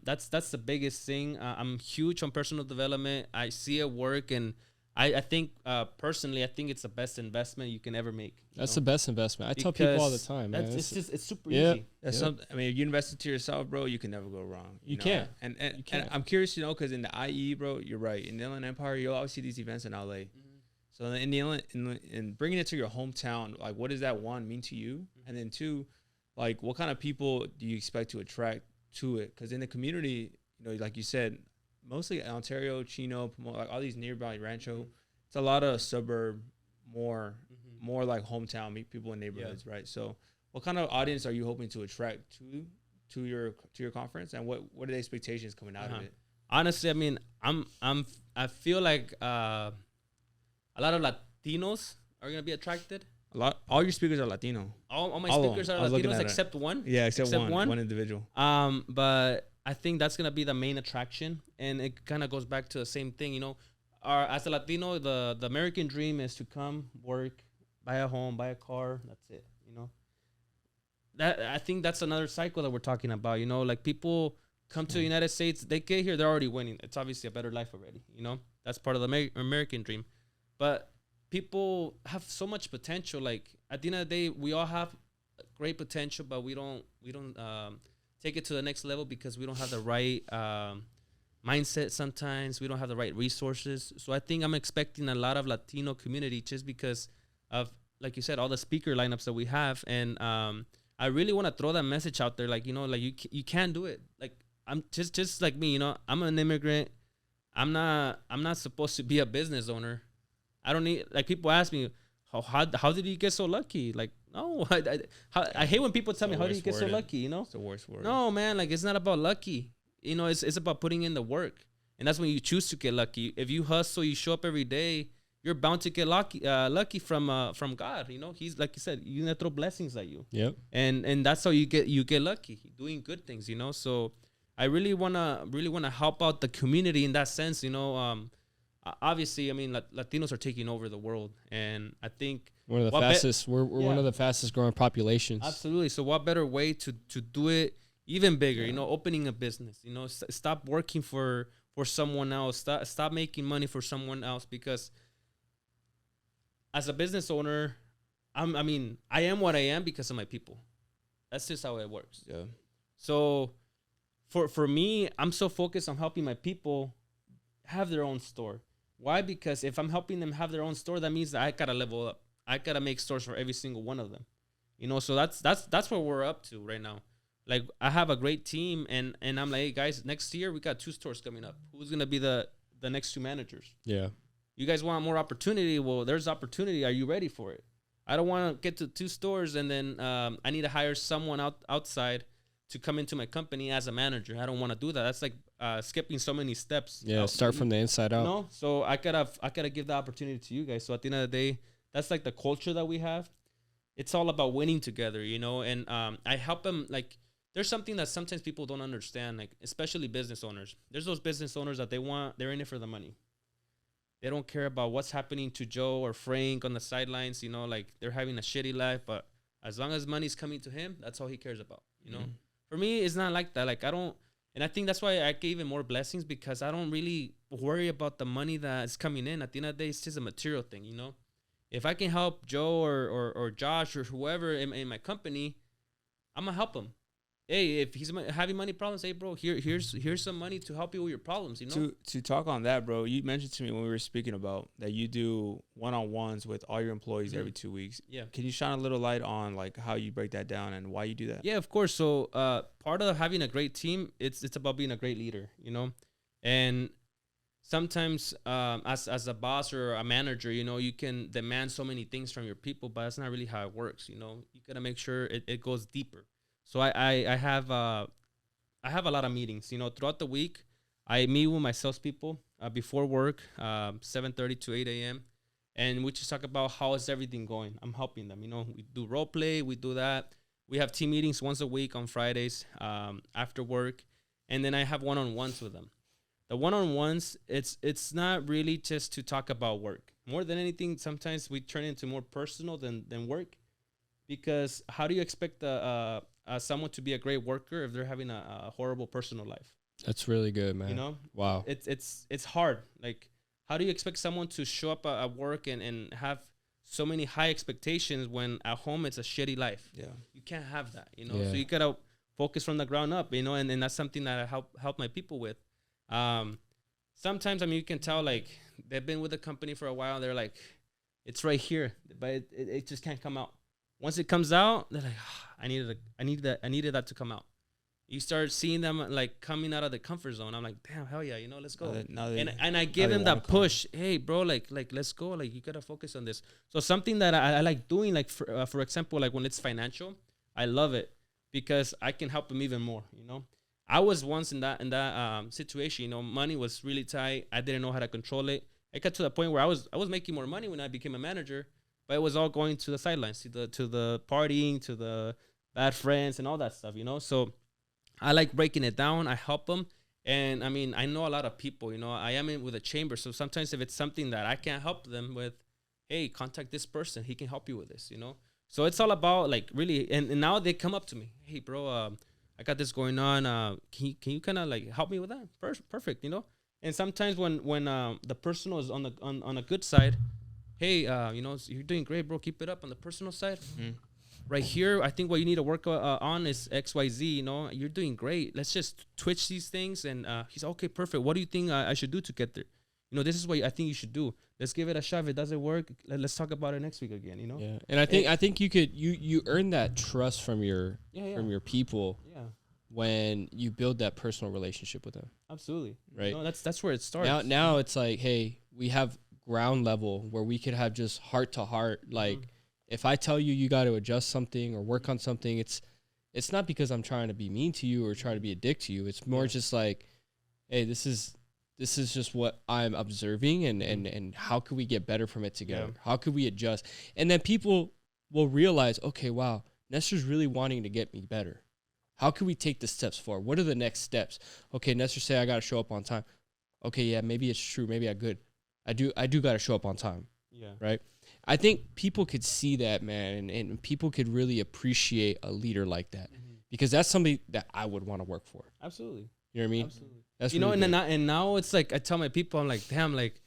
that's the biggest thing. I'm huge on personal development. I see it work, and I think personally, I think it's the best investment you can ever make. That's the best investment. I tell people all the time, man. It's super easy. That's something. I mean, if you invest into yourself, bro, you can never go wrong. You can't. And I'm curious, because in the IE, bro, you're right. In the Inland Empire, you'll always see these events in LA. So in the Inland, in bringing it to your hometown, like, what does that one mean to you? And then two, like, what kind of people do you expect to attract to it? Because in the community, like you said, mostly Ontario, Chino, like all these nearby Rancho, it's a lot of suburb, more like hometown people in neighborhoods, right? So what kind of audience are you hoping to attract to your conference, and what are the expectations coming out of it? Honestly, I mean, I feel like a lot of Latinos are gonna be attracted. All your speakers are Latino. All my speakers are Latinos except one. Yeah, except one individual. But I think that's gonna be the main attraction, and it kind of goes back to the same thing, as a Latino, the American dream is to come, work, buy a home, buy a car. That's it. That I think that's another cycle that we're talking about. Like, people come to the United States, they get here, they're already winning. It's obviously a better life already. That's part of the American dream. But people have so much potential. Like, at the end of the day, we all have great potential, but we don't take it to the next level because we don't have the right mindset. Sometimes we don't have the right resources. So I think I'm expecting a lot of Latino community just because of, like you said, all the speaker lineups that we have. And I really want to throw that message out there. Like, you can do it. Like, I'm just like me, I'm an immigrant. I'm not supposed to be a business owner. I don't need, like, people ask me, how did you get so lucky? Like, no, I hate when people tell me, how did you get so lucky? It's the worst word. No, man, like, it's not about lucky. It's about putting in the work. And that's when you choose to get lucky. If you hustle, you show up every day, you're bound to get lucky from God. He's, like you said, you're gonna throw blessings at you. Yep. And that's how you get lucky, doing good things. So I really wanna help out the community in that sense. Obviously, I mean, Latinos are taking over the world, and I think one of the fastest. We're one of the fastest growing populations. Absolutely. So what better way to do it even bigger? Opening a business. Stop working for someone else. Stop making money for someone else, because as a business owner, I am what I am because of my people. That's just how it works. Yeah. So for me, I'm so focused on helping my people have their own store. Why? Because if I'm helping them have their own store, that means that I gotta level up. I gotta make stores for every single one of them. So that's what we're up to right now. Like, I have a great team, and I'm like, hey guys, next year we got 2 stores coming up. Who's gonna be the next 2 managers? Yeah. You guys want more opportunity? Well, there's opportunity. Are you ready for it? I don't want to get to 2 stores and then I need to hire someone outside to come into my company as a manager. I don't want to do that. That's like skipping so many steps. Yeah, start from the inside out. So I gotta give the opportunity to you guys. So at the end of the day, that's like the culture that we have. It's all about winning together, and I help them. Like, there's something that sometimes people don't understand, like, especially business owners. There's those business owners that they're in it for the money. They don't care about what's happening to Joe or Frank on the sidelines, like, they're having a shitty life, but as long as money's coming to him, that's all he cares about, For me, it's not like that. Like, and I think that's why I get even more blessings, because I don't really worry about the money that's coming in. At the end of the day, it's just a material thing, If I can help Joe or Josh or whoever in my company, I'm going to help him. Hey, if he's having money problems, hey, bro, here's some money to help you with your problems, To talk on that, bro, you mentioned to me when we were speaking about that you do one-on-ones with all your employees every 2 weeks. Yeah. Can you shine a little light on, like, how you break that down and why you do that? Yeah, of course. So part of having a great team, it's about being a great leader, And sometimes as a boss or a manager, you can demand so many things from your people, but that's not really how it works, You got to make sure it goes deeper. So I have a lot of meetings, throughout the week. I meet with my salespeople before work, 7:30 to 8 a.m. And we just talk about how is everything going. I'm helping them, we do role play, we do that. We have team meetings once a week on Fridays after work. And then I have one-on-ones with them. The one-on-ones, it's not really just to talk about work. More than anything, sometimes we turn into more personal than work. Because how do you expect someone to be a great worker if they're having a horrible personal life? That's really good, man. Wow. It's hard. Like, how do you expect someone to show up at work and have so many high expectations when at home it's a shitty life? Yeah. You can't have that, you know? So you got to focus from the ground up, you know, and that's something that I help my people with. Sometimes, I mean, you can tell, like, they've been with the company for a while. They're like, it's right here, but it just can't come out. Once it comes out, they're like, I needed that to come out. You start seeing them like coming out of the comfort zone. I'm like, damn, hell yeah, you know, let's go. And I give them that push. Hey, bro, like let's go. Like, you gotta focus on this. So something that I like doing, like for example, like when it's financial, I love it because I can help them even more. You know, I was once in that situation. You know, money was really tight. I didn't know how to control it. I got to the point where I was making more money when I became a manager, but it was all going to the sidelines, to the partying, to the bad friends, and all that stuff. You know, so I like breaking it down. I help them. And I mean, I know a lot of people, you know, I am in with a chamber. So sometimes if it's something that I can't help them with, hey, contact this person. He can help you with this, you know? So it's all about like really, and now they come up to me. Hey, bro, I got this going on. Can you kind of like help me with that? Perfect, you know? And sometimes when the personal is on a good side, hey, you know, you're doing great, bro. Keep it up on the personal side. Mm-hmm. Right here, I think what you need to work on is XYZ, you know, you're doing great. Let's just twitch these things. And he's okay, perfect. What do you think I should do to get there? You know, this is what I think you should do. Let's give it a shot. If it doesn't work, let's talk about it next week again, you know? Yeah. And I think you earn that trust from your people when you build that personal relationship with them. Absolutely. Right. You know, that's where it starts. Now it's like, hey, we have ground level where we could have just heart to heart, like, if I tell you got to adjust something or work on something, it's not because I'm trying to be mean to you or trying to be a dick to you. It's more just like, hey, this is just what I'm observing and how could we get better from it together? Yeah. How could we adjust? And then people will realize, okay, wow, Nestor's really wanting to get me better. How can we take the steps forward? What are the next steps? Okay, Nestor say I got to show up on time. Okay, yeah, maybe it's true. Maybe I do got to show up on time. Yeah. Right. I think people could see that, man, and people could really appreciate a leader like that because that's somebody that I would want to work for. Absolutely. You know what I mean? Absolutely. That's you really know, and now it's like I tell my people, I'm like, damn, like,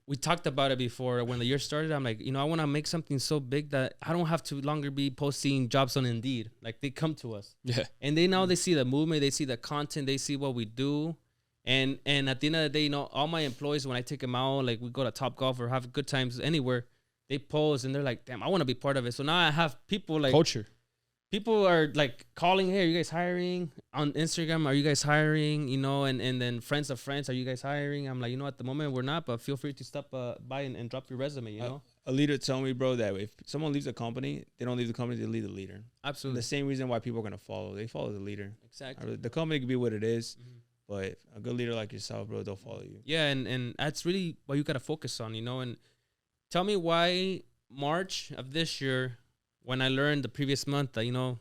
we talked about it before when the year started. I'm like, you know, I want to make something so big that I don't have to longer be posting jobs on Indeed. Like, they come to us. Yeah. And they see the movement, they see the content, they see what we do. And at the end of the day, you know, all my employees, when I take them out, like we go to Topgolf or have good times anywhere, they post and they're like, damn, I want to be part of it. So now I have people like culture. People are like calling, hey, are you guys hiring? On Instagram, are you guys hiring? You know, and then friends of friends, are you guys hiring? I'm like, you know, at the moment we're not, but feel free to stop by and drop your resume, you know? A leader told me, bro, that if someone leaves a company, they don't leave the company, they leave the leader. Absolutely. The same reason why people are going to follow. They follow the leader. Exactly. The company could be what it is. Mm-hmm. But a good leader like yourself, bro, they'll follow you. Yeah, and that's really what you got to focus on, you know. And tell me why March of this year, when I learned the previous month that, you know,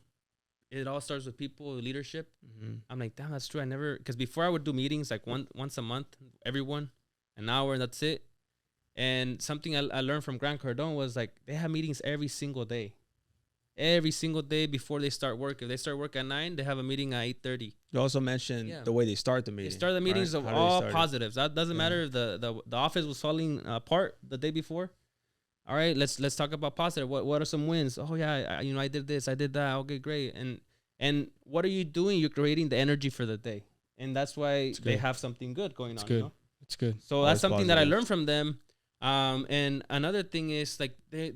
it all starts with people, leadership. Mm-hmm. I'm like, damn, that's true. Because before I would do meetings like once a month, everyone, an hour, and that's it. And something I learned from Grant Cardone was like, they have meetings every single day. Every single day before they start work. If they start work at 9, they have a meeting at 8:30. You also mentioned the way they start the meeting. They start the meetings of all positives. That doesn't matter if the office was falling apart the day before. All right, let's talk about positive. What are some wins? Oh yeah, I did this, I did that. Okay, great. And what are you doing? You're creating the energy for the day, and that's why they have something good going on. Good. You know? It's good. So that's something that I learned from them. And another thing is like they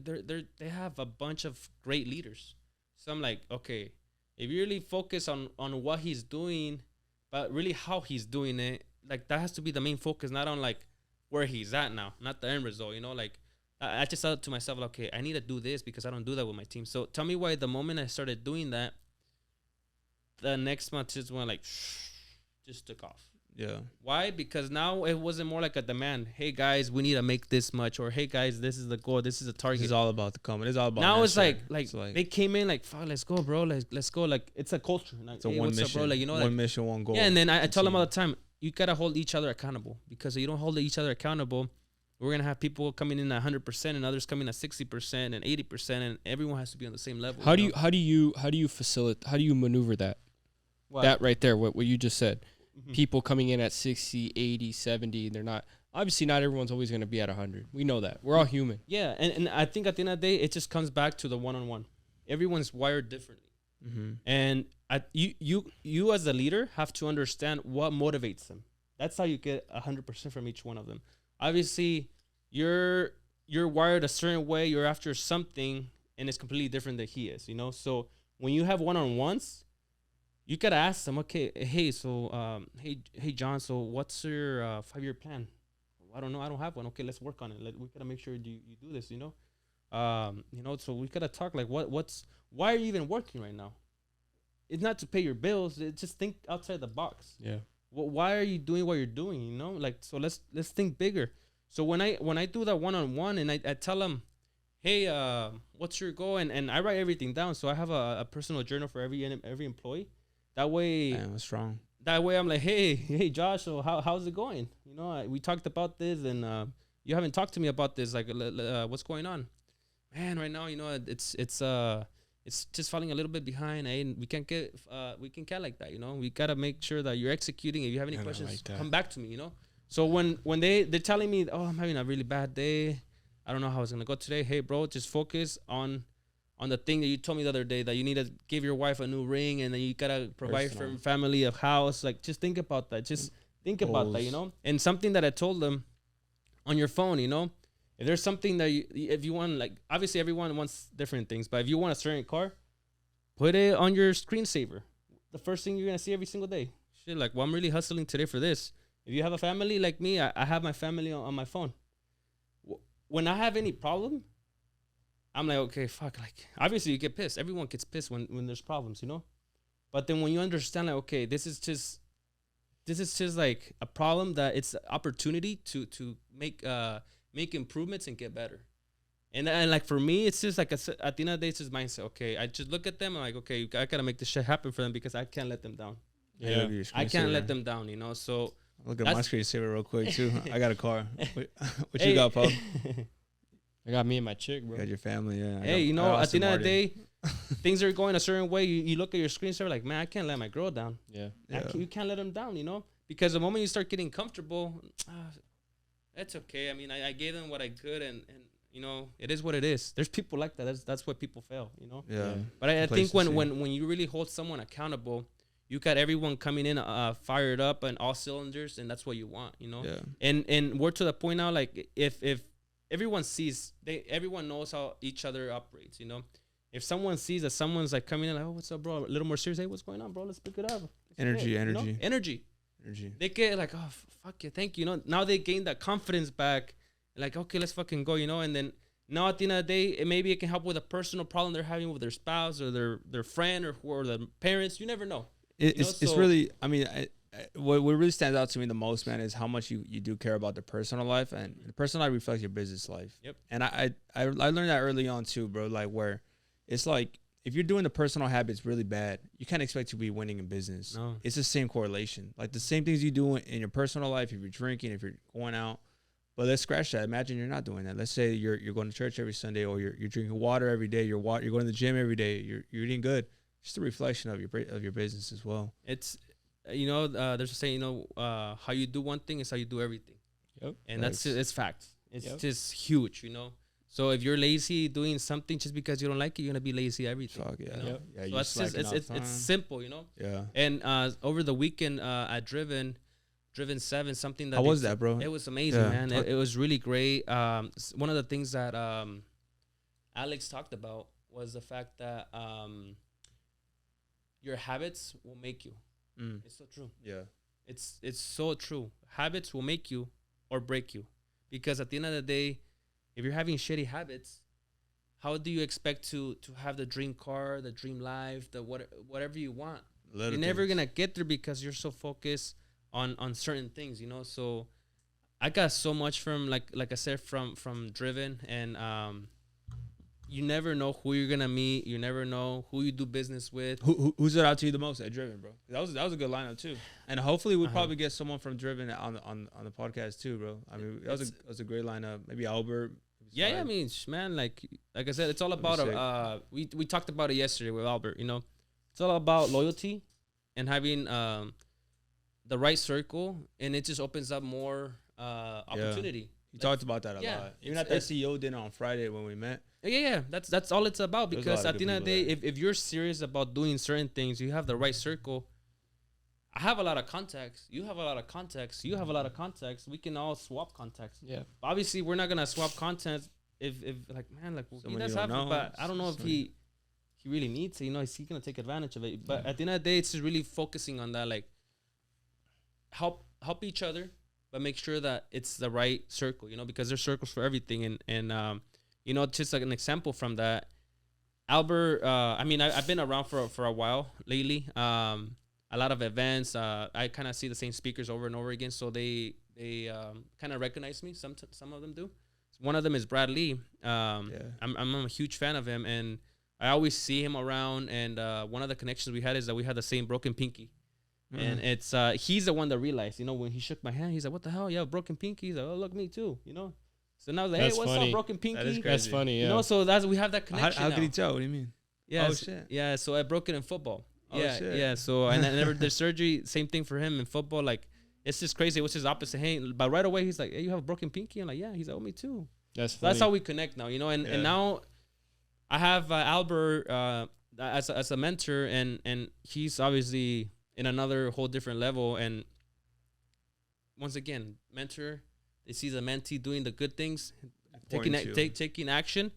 have a bunch of great leaders. So I'm like, okay, if you really focus on what he's doing, but really how he's doing it, like that has to be the main focus, not on like where he's at now, not the end result. You know, like I just thought to myself, like, okay, I need to do this because I don't do that with my team. So tell me why the moment I started doing that, the next month just went like, just took off. Yeah. Why? Because now it wasn't more like a demand. Hey guys, we need to make this much, or hey guys, this is the goal, this is the target. It's all about the company. It's all about now. It's like they came in like, fuck, let's go, bro. Let's go. Like it's a culture. Like, it's a one mission. Up, bro? Like, you know, one mission, one goal. Yeah, and then I tell them all the time, you gotta hold each other accountable, because if you don't hold each other accountable, we're gonna have people coming in at 100% and others coming at 60% and 80%, and everyone has to be on the same level. How do you facilitate? How do you maneuver that? What? That right there, what you just said. Mm-hmm. People coming in at 60, 80, 70, they're not obviously not everyone's always going to be at 100. We know that. We're all human. Yeah, and I think at the end of the day, it just comes back to the one-on-one. Everyone's wired differently. And you as a leader have to understand what motivates them. That's how you get 100% from each one of them. Obviously, you're wired a certain way. You're after something, and it's completely different than he is. So when you have one-on-ones, you gotta ask them, okay, hey, so hey John, so what's your 5-year plan? I don't know, I don't have one. Okay, let's work on it. We gotta make sure you do this. So we gotta talk like why are you even working right now? It's not to pay your bills. It's just think outside the box. Yeah. Why are you doing what you're doing? So let's think bigger. So when I do that one-on-one and I tell them, hey, what's your goal? And I write everything down. So I have a personal journal for every employee. That way, damn, that's strong. That way I'm like, hey Josh, so how's it going? We talked about this and you haven't talked to me about this. Like, what's going on? Man, right now, it's just falling a little bit behind. We can't get like that. We gotta make sure that you're executing. If you have any questions, come back to me. So when they're telling me, oh, I'm having a really bad day, I don't know how it's gonna go today. Hey, bro, just focus on the thing that you told me the other day, that you need to give your wife a new ring and then you gotta provide for family, a house. Like, just think about that. Just think about that. And something that I told them on your phone, if there's something that if you want, like, obviously everyone wants different things, but if you want a certain car, put it on your screensaver. The first thing you're going to see every single day. Shit, like, well, I'm really hustling today for this. If you have a family like me, I have my family on my phone. When I have any problem, I'm like, okay, fuck. Like, obviously you get pissed. Everyone gets pissed when there's problems, But then when you understand, like, okay, this is just like a problem that it's an opportunity to make improvements and get better. And like, for me, it's just like at the end of the day, it's just mindset. Okay, I just look at them. I'm like, okay, I gotta make this shit happen for them because I can't let them down. Yeah, I can't let them down. So look at my screensaver real quick too. I got a car. What you got, Paul? I got me and my chick, bro. You got your family, yeah. Hey, at the end of the day, things are going a certain way. You look at your screensaver like, man, I can't let my girl down. Yeah. You can't let them down, because the moment you start getting comfortable, that's okay. I mean, I gave them what I could, and it is what it is. There's people like that. That's why people fail, Yeah. But I think when you really hold someone accountable, you got everyone coming in fired up and all cylinders, and that's what you want, Yeah. And we're to the point now, like, if everyone sees, everyone knows how each other operates, If someone sees that someone's like coming in like, oh, what's up, bro? A little more serious. Hey, what's going on, bro? Let's pick it up. Energy. Energy. They get like, oh, fuck you, thank you. Now they gain that confidence back. Like, okay, let's fucking go, And then now at the end of the day, maybe it can help with a personal problem they're having with their spouse or their friend or their parents. You never know. It's really, I mean, what really stands out to me the most, man, is how much you do care about the personal life, and the personal life reflects your business life. Yep. And I learned that early on too, bro. Like, where it's like, if you're doing the personal habits really bad, you can't expect to be winning in business. No. It's the same correlation. Like, the same things you do in your personal life, if you're drinking, if you're going out. But let's scratch that. Imagine you're not doing that. Let's say you're going to church every Sunday, or you're drinking water every day. You're going to the gym every day. You're eating good. Just a reflection of your business as well. It's there's a saying, how you do one thing is how you do everything. Yep. And it's facts. It's just huge, So if you're lazy doing something just because you don't like it, you're gonna be lazy everything. Fuck yeah. Yep. Yeah. So that's just it's simple, Yeah. And over the weekend at Driven 7, something that how was that, bro? It was amazing, man. It was really great. One of the things that Alex talked about was the fact that your habits will make you. It's so true. Yeah. It's so true. Habits will make you or break you, because at the end of the day, if you're having shitty habits, how do you expect to have the dream car, the dream life, whatever you want? You're never gonna get there because you're so focused on certain things, So I got so much from like I said from Driven, and you never know who you're gonna meet. You never know who you do business with. Who stood out to you the most at Driven, bro? That was a good lineup too, and hopefully we'll probably get someone from Driven on the podcast too, bro. I mean, that was a great lineup. Maybe Albert. Yeah, I mean, man, like I said, it's all about we talked about it yesterday with Albert. It's all about loyalty and having the right circle, and it just opens up more opportunity. You talked about that a lot. Even at the CEO dinner on Friday when we met. Yeah. That's all it's about, because at the end of the day, if you're serious about doing certain things, you have the right circle. I have a lot of contacts. You have a lot of contacts. You have a lot of contacts. We can all swap contacts. Yeah. Obviously, we're not gonna swap contacts if like, man, like, he does have it, but I don't know if he really needs it. You know, is he gonna take advantage of it? But at the end of the day, it's just really focusing on that, like, help each other, but make sure that it's the right circle. You know, because there's circles for everything, and you know, just like an example from that, Albert. I mean, I've been around for a while lately. A lot of events. I kind of see the same speakers over and over again, so they kind of recognize me. Some of them do. One of them is Brad Lee. I'm a huge fan of him, and I always see him around. And one of the connections we had is that we had the same broken pinky, and it's he's the one that realized. You know, when he shook my hand, he's like, "What the hell? You have broken pinky?" He's like, "Oh, look, me too." You know. So now I was like, That's "Hey, what's funny. up, broken pinky?" That is crazy. That's funny. Yeah. You know, so we have that connection. How could he tell? What do you mean? Yeah. Oh shit. Yeah. So I broke it in football. Yeah, shit. Yeah. So and I never did surgery. Same thing for him in football. Like, it's just crazy. It was his opposite hand. But right away, he's like, "Hey, you have a broken pinky?" I'm like, "Yeah." He's like, "Oh, me too." That's So funny. that's how we connect now, you know. And now I have Albert as a mentor, and he's obviously in another whole different level. And once again, mentor. They see the mentee doing the good things, taking action.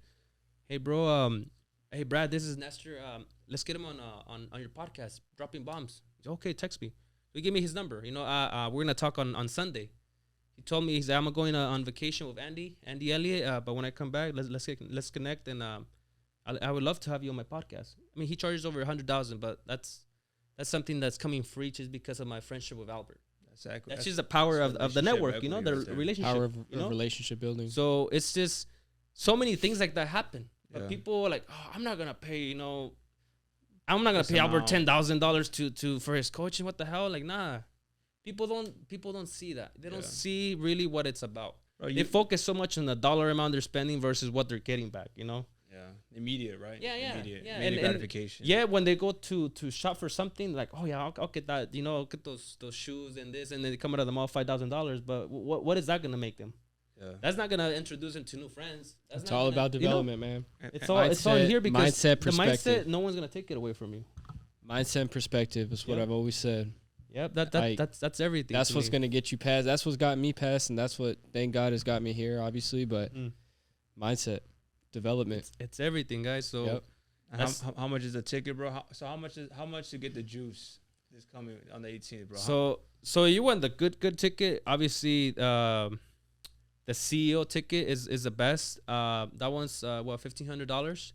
Hey, bro. Hey, Brad. This is Nestor. Let's get him on your podcast, dropping bombs. He's, okay, text me. He gave me his number. You know, we're gonna talk on Sunday. He told me, he's like, I'm going on vacation with Andy Elliott. But when I come back, let's connect, and I would love to have you on my podcast. I mean, he charges over $100,000, but that's something that's coming free just because of my friendship with Albert. Exactly. That's just the power of the network, you know, the relationship. Power of you know? relationship building. So it's just so many things like that happen. But people are like, oh, I'm not gonna pay, you know, I'm not gonna pay Albert $10,000 to for his coaching. What the hell? Like, nah. People don't see that. They don't see really what it's about. Bro, they focus so much on the dollar amount they're spending versus what they're getting back, you know? Yeah. Immediate, right? Immediate gratification. And when they go to shop for something, like, oh yeah, I'll get that, you know, I'll get those shoes and this, and then they come out of the mall $5,000. But what is that gonna make them? Yeah. That's not gonna introduce them to new friends. It's all about development, man. It's all here because mindset, the mindset, no one's gonna take it away from you. Mindset and perspective is what I've always said. Yep, that's everything. That's what's gonna get you past. That's what's gotten me past, and that's what, thank God, has got me here, obviously. But mindset, development, it's everything, guys. So how much is the ticket, bro? How much to get the juice this coming on the 18th, bro? So you want the good ticket? Obviously, the CEO ticket is the best. That one's $1,500.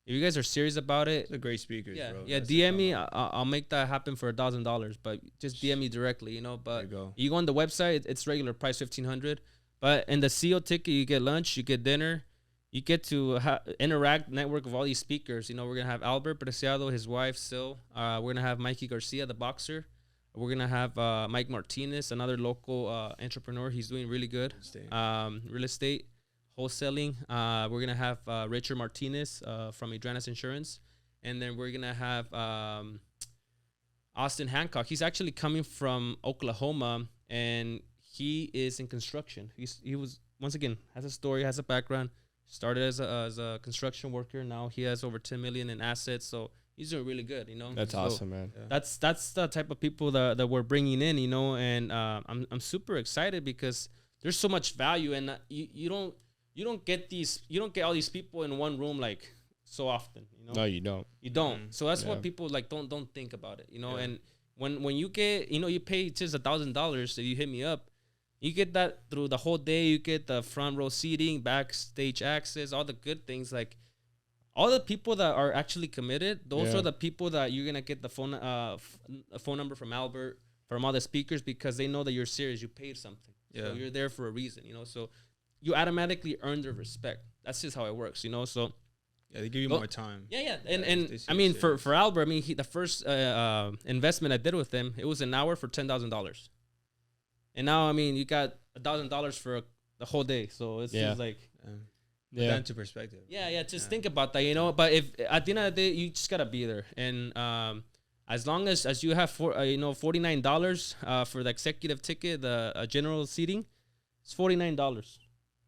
If you guys are serious about it, they're great speakers, bro. Yeah, DM me. I'll make that happen for $1,000. But just DM me directly, you know. But you go on the website, it's regular price $1,500. But in the CEO ticket, you get lunch, you get dinner, you get to interact, network with all these speakers. You know, we're gonna have Albert Preciado, his wife, Sil. We're gonna have Mikey Garcia, the boxer. We're gonna have Mike Martinez, another local entrepreneur. He's doing really good. Real estate. Wholesaling. We're gonna have Richard Martinez from Adranas Insurance, and then we're gonna have Austin Hancock. He's actually coming from Oklahoma, and he is in construction. He was, once again, has a story, has a background. Started as a construction worker. Now he has over 10 million in assets. So he's doing really good. You know, that's awesome, man. Yeah. That's the type of people that we're bringing in. You know, and I'm super excited because there's so much value, and you don't get all these people in one room like so often, you know. No, you don't. You don't. So that's what people like don't think about it, you know. And when you get, you know, you pay just $1,000 if you hit me up, you get that through the whole day. You get the front row seating, backstage access, all the good things. Like all the people that are actually committed, those are the people that you're gonna get the phone number from Albert, from all the speakers, because they know that you're serious. You paid something, so you're there for a reason, you know. So you automatically earn their respect. That's just how it works, you know. So they give you more time. And I mean, for Albert, I mean, the first investment I did with him, it was an hour for $10,000, and now I mean, you got $1,000 for the whole day. So it's just like, put that into perspective. Just think about that, you know. But if at the end of the day, you just gotta be there, and as long as you have $49 for the executive ticket, the general seating. It's $49.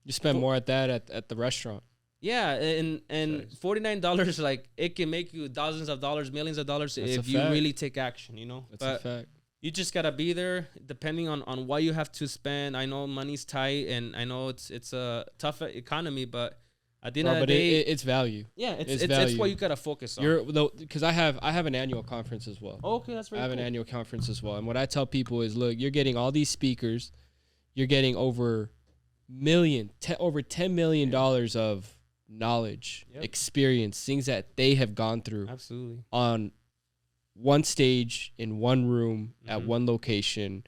You spend more at that at the restaurant. Yeah, and $49, like, it can make you thousands of dollars, millions of dollars if you really take action, you know. That's a fact. You just gotta be there, depending on what you have to spend. I know money's tight, and I know it's a tough economy, but at the end of the day, it's value. Yeah, it's what you gotta focus on. Because I have an annual conference as well. Oh, okay, that's very cool. I have an annual conference as well, and what I tell people is, look, you're getting all these speakers, you're getting over $10 million of knowledge, experience, things that they have gone through. Absolutely. On one stage in one room at one location,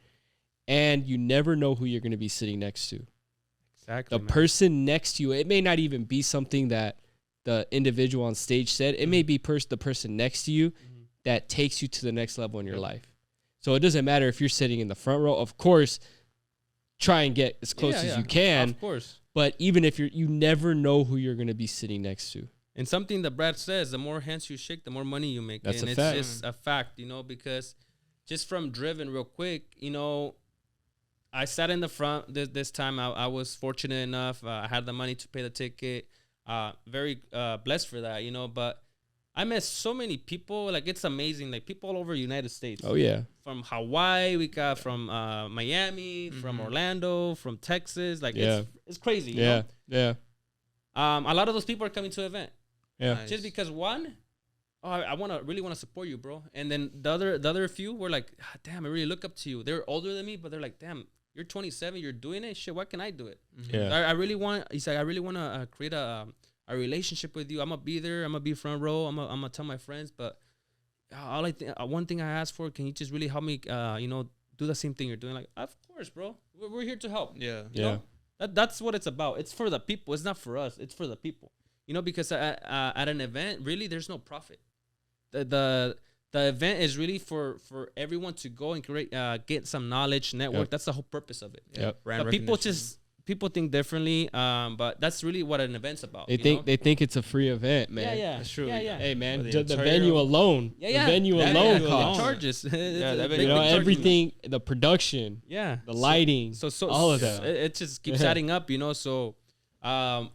and you never know who you're going to be sitting next to. Exactly. The person next to you, it may not even be something that the individual on stage said. It may be the person next to you that takes you to the next level in your life. So it doesn't matter if you're sitting in the front row. Of course, try and get as close as you can. Of course. But even if you never know who you're going to be sitting next to. And something that Brad says, the more hands you shake, the more money you make. That's and a fact. It's just a fact, you know, because just from Driven real quick, you know, I sat in the front this time. I was fortunate enough. I had the money to pay the ticket. Very blessed for that, you know, but I met so many people. Like, it's amazing. Like, people all over the United States. Oh, yeah. From Hawaii, we got from Miami, from Orlando, from Texas. Like, it's crazy. You know? Yeah. A lot of those people are coming to the event. Yeah. Nice. Just because I really want to support you, bro. And then the other few were like, damn, I really look up to you. They're older than me, but they're like, damn, you're 27, you're doing it. Shit, why can I do it? Yeah. I really want. He said, I really want to create a relationship with you. I'm gonna be there. I'm gonna be front row. I'm gonna tell my friends. But one thing I ask for, can you just really help me? Do the same thing you're doing. Like, of course, bro. We're here to help. Yeah. You know? That's what it's about. It's for the people. It's not for us. It's for the people. You know, because at an event, really, there's no profit. The event is really for everyone to go and get some knowledge, network. That's the whole purpose of it. Yep. But people think differently. But that's really what an event's about. They think it's a free event, man. Yeah. That's true. Yeah. Hey, man, the venue alone. The venue alone costs. Charges. Everything, the production. Yeah. The lighting. So all of that. It just keeps adding up, you know. So, one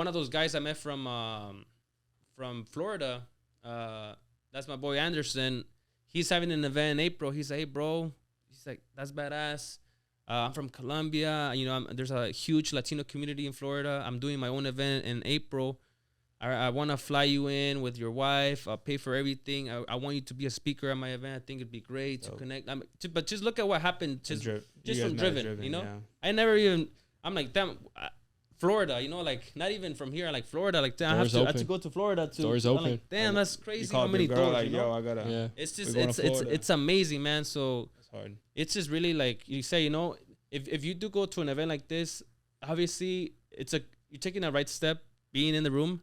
of those guys I met from Florida, that's my boy Anderson. He's having an event in April. He's like, hey, bro. He's like, that's badass. I'm from Colombia. You know, there's a huge Latino community in Florida. I'm doing my own event in April. I want to fly you in with your wife. I'll pay for everything. I want you to be a speaker at my event. I think it'd be great to connect. But just look at what happened just from Driven, you know? Yeah. I'm like, damn, Florida, you know, like, not even from here. Like, Florida, like, damn, I have to go to Florida to. Doors open. Like, damn, that's crazy how many doors, like, you know? yo, I gotta. Yeah. It's just, it's amazing, man. So hard. It's just really like you say, you know, if you do go to an event like this, obviously you're taking a right step being in the room,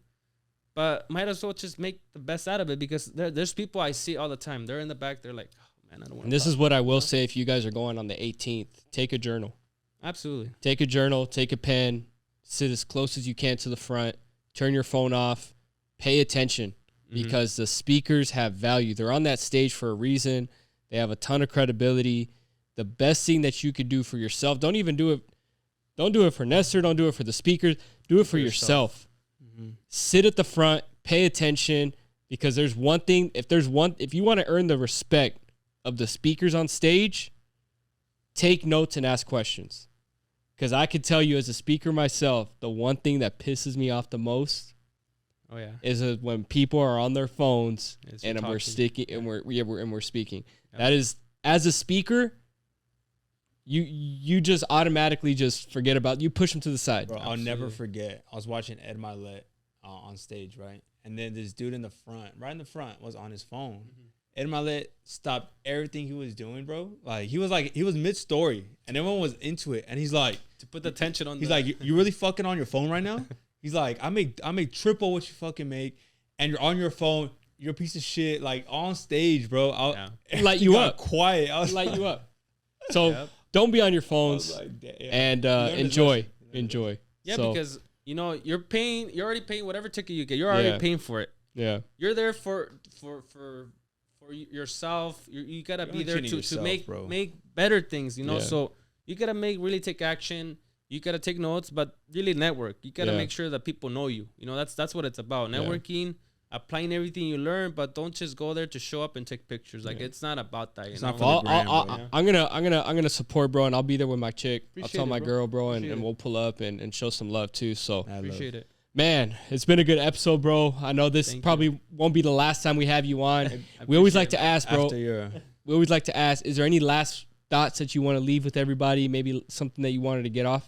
but might as well just make the best out of it, because there's people I see all the time. They're in the back. They're like, oh man, I don't want to. And this is what I will say: if you guys are going on the 18th, take a journal. Absolutely. Take a journal, take a pen, sit as close as you can to the front, turn your phone off, pay attention, because the speakers have value. They're on that stage for a reason. They have a ton of credibility. The best thing that you could do for yourself, don't do it for Nestor, don't do it for the speakers, do it for yourself. Sit at the front, pay attention, because there's one thing, if you want to earn the respect of the speakers on stage, take notes and ask questions. Because I could tell you as a speaker myself, the one thing that pisses me off the most is when people are on their phones and we're speaking. Yep. That is, as a speaker, you just automatically just forget about, you push them to the side. Bro, I'll never forget. I was watching Ed Milet on stage, right? And then this dude right in the front was on his phone. Ed Milet stopped everything he was doing, bro. Like he was mid-story and everyone was into it. And he's like, to put the tension on. He's like, you really fucking on your phone right now? He's like, I make triple what you fucking make, and you're on your phone. You're a piece of shit. Like on stage, bro. I'll light you up. Quiet. I'll light you up. So don't be on your phones, and enjoy. Yeah, so, because you know you're already paying whatever ticket you get. You're already paying for it. Yeah. You're there for yourself. You gotta be there to make better things. You know, so you gotta really take action. you gotta take notes, but really network. You gotta make sure that people know you. You know, that's what it's about. Networking, applying everything you learn, but don't just go there to show up and take pictures. Like it's not about that. It's not for the gram, I'm gonna support, bro, and I'll be there with my chick. I'll tell my girl, bro, and we'll pull up and show some love too. So appreciate it. Man, it's been a good episode, bro. I know this probably won't be the last time we have you on. We always like to ask, bro. We always like to ask, is there any last thoughts that you want to leave with everybody? Maybe something that you wanted to get off?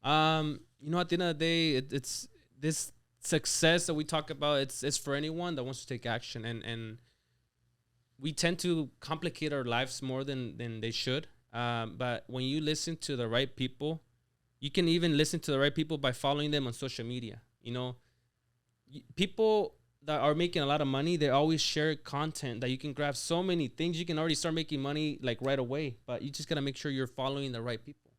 You know, at the end of the day, it's this success that we talk about. It's for anyone that wants to take action. And we tend to complicate our lives more than they should. But when you listen to the right people, you can even listen to the right people by following them on social media. You know, people that are making a lot of money, they always share content that you can grab so many things. You can already start making money like right away, but you just got to make sure you're following the right people.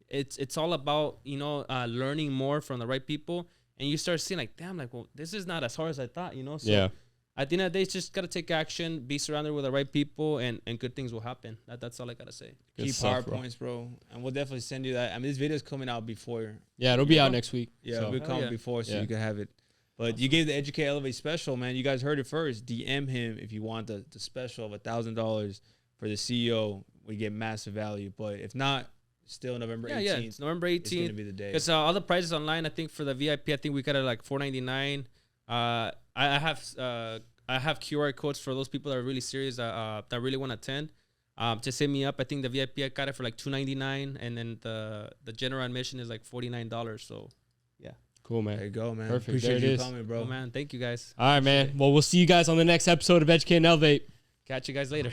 It's all about, you know, learning more from the right people, and you start seeing like, damn, like, well, this is not as hard as I thought, you know? So at the end of the day, it's just got to take action, be surrounded with the right people, and good things will happen. That's all I got to say. Keep PowerPoints, bro. And we'll definitely send you that. I mean, this video is coming out before. Yeah, it'll be out next week. Yeah, it'll be coming before, so you can have it. But you gave the Educate Elevate special, man. You guys heard it first. DM him if you want the special of $1,000 for the CEO. We get massive value. But if not, still November 18th. Yeah, it's November 18th. It's going to be the day. Because all the prices online, I think for the VIP, I think we got it like $4.99. I have QR codes for those people that are really serious, that really want to attend. Just hit me up. I think the VIP, I got it for like $2.99, and then the general admission is like $49. So, yeah. Cool, man. There you go, man. Perfect. Appreciate you coming, bro. Oh, man. Thank you, guys. All right, man. Well, we'll see you guys on the next episode of Educate and Elevate. Catch you guys later.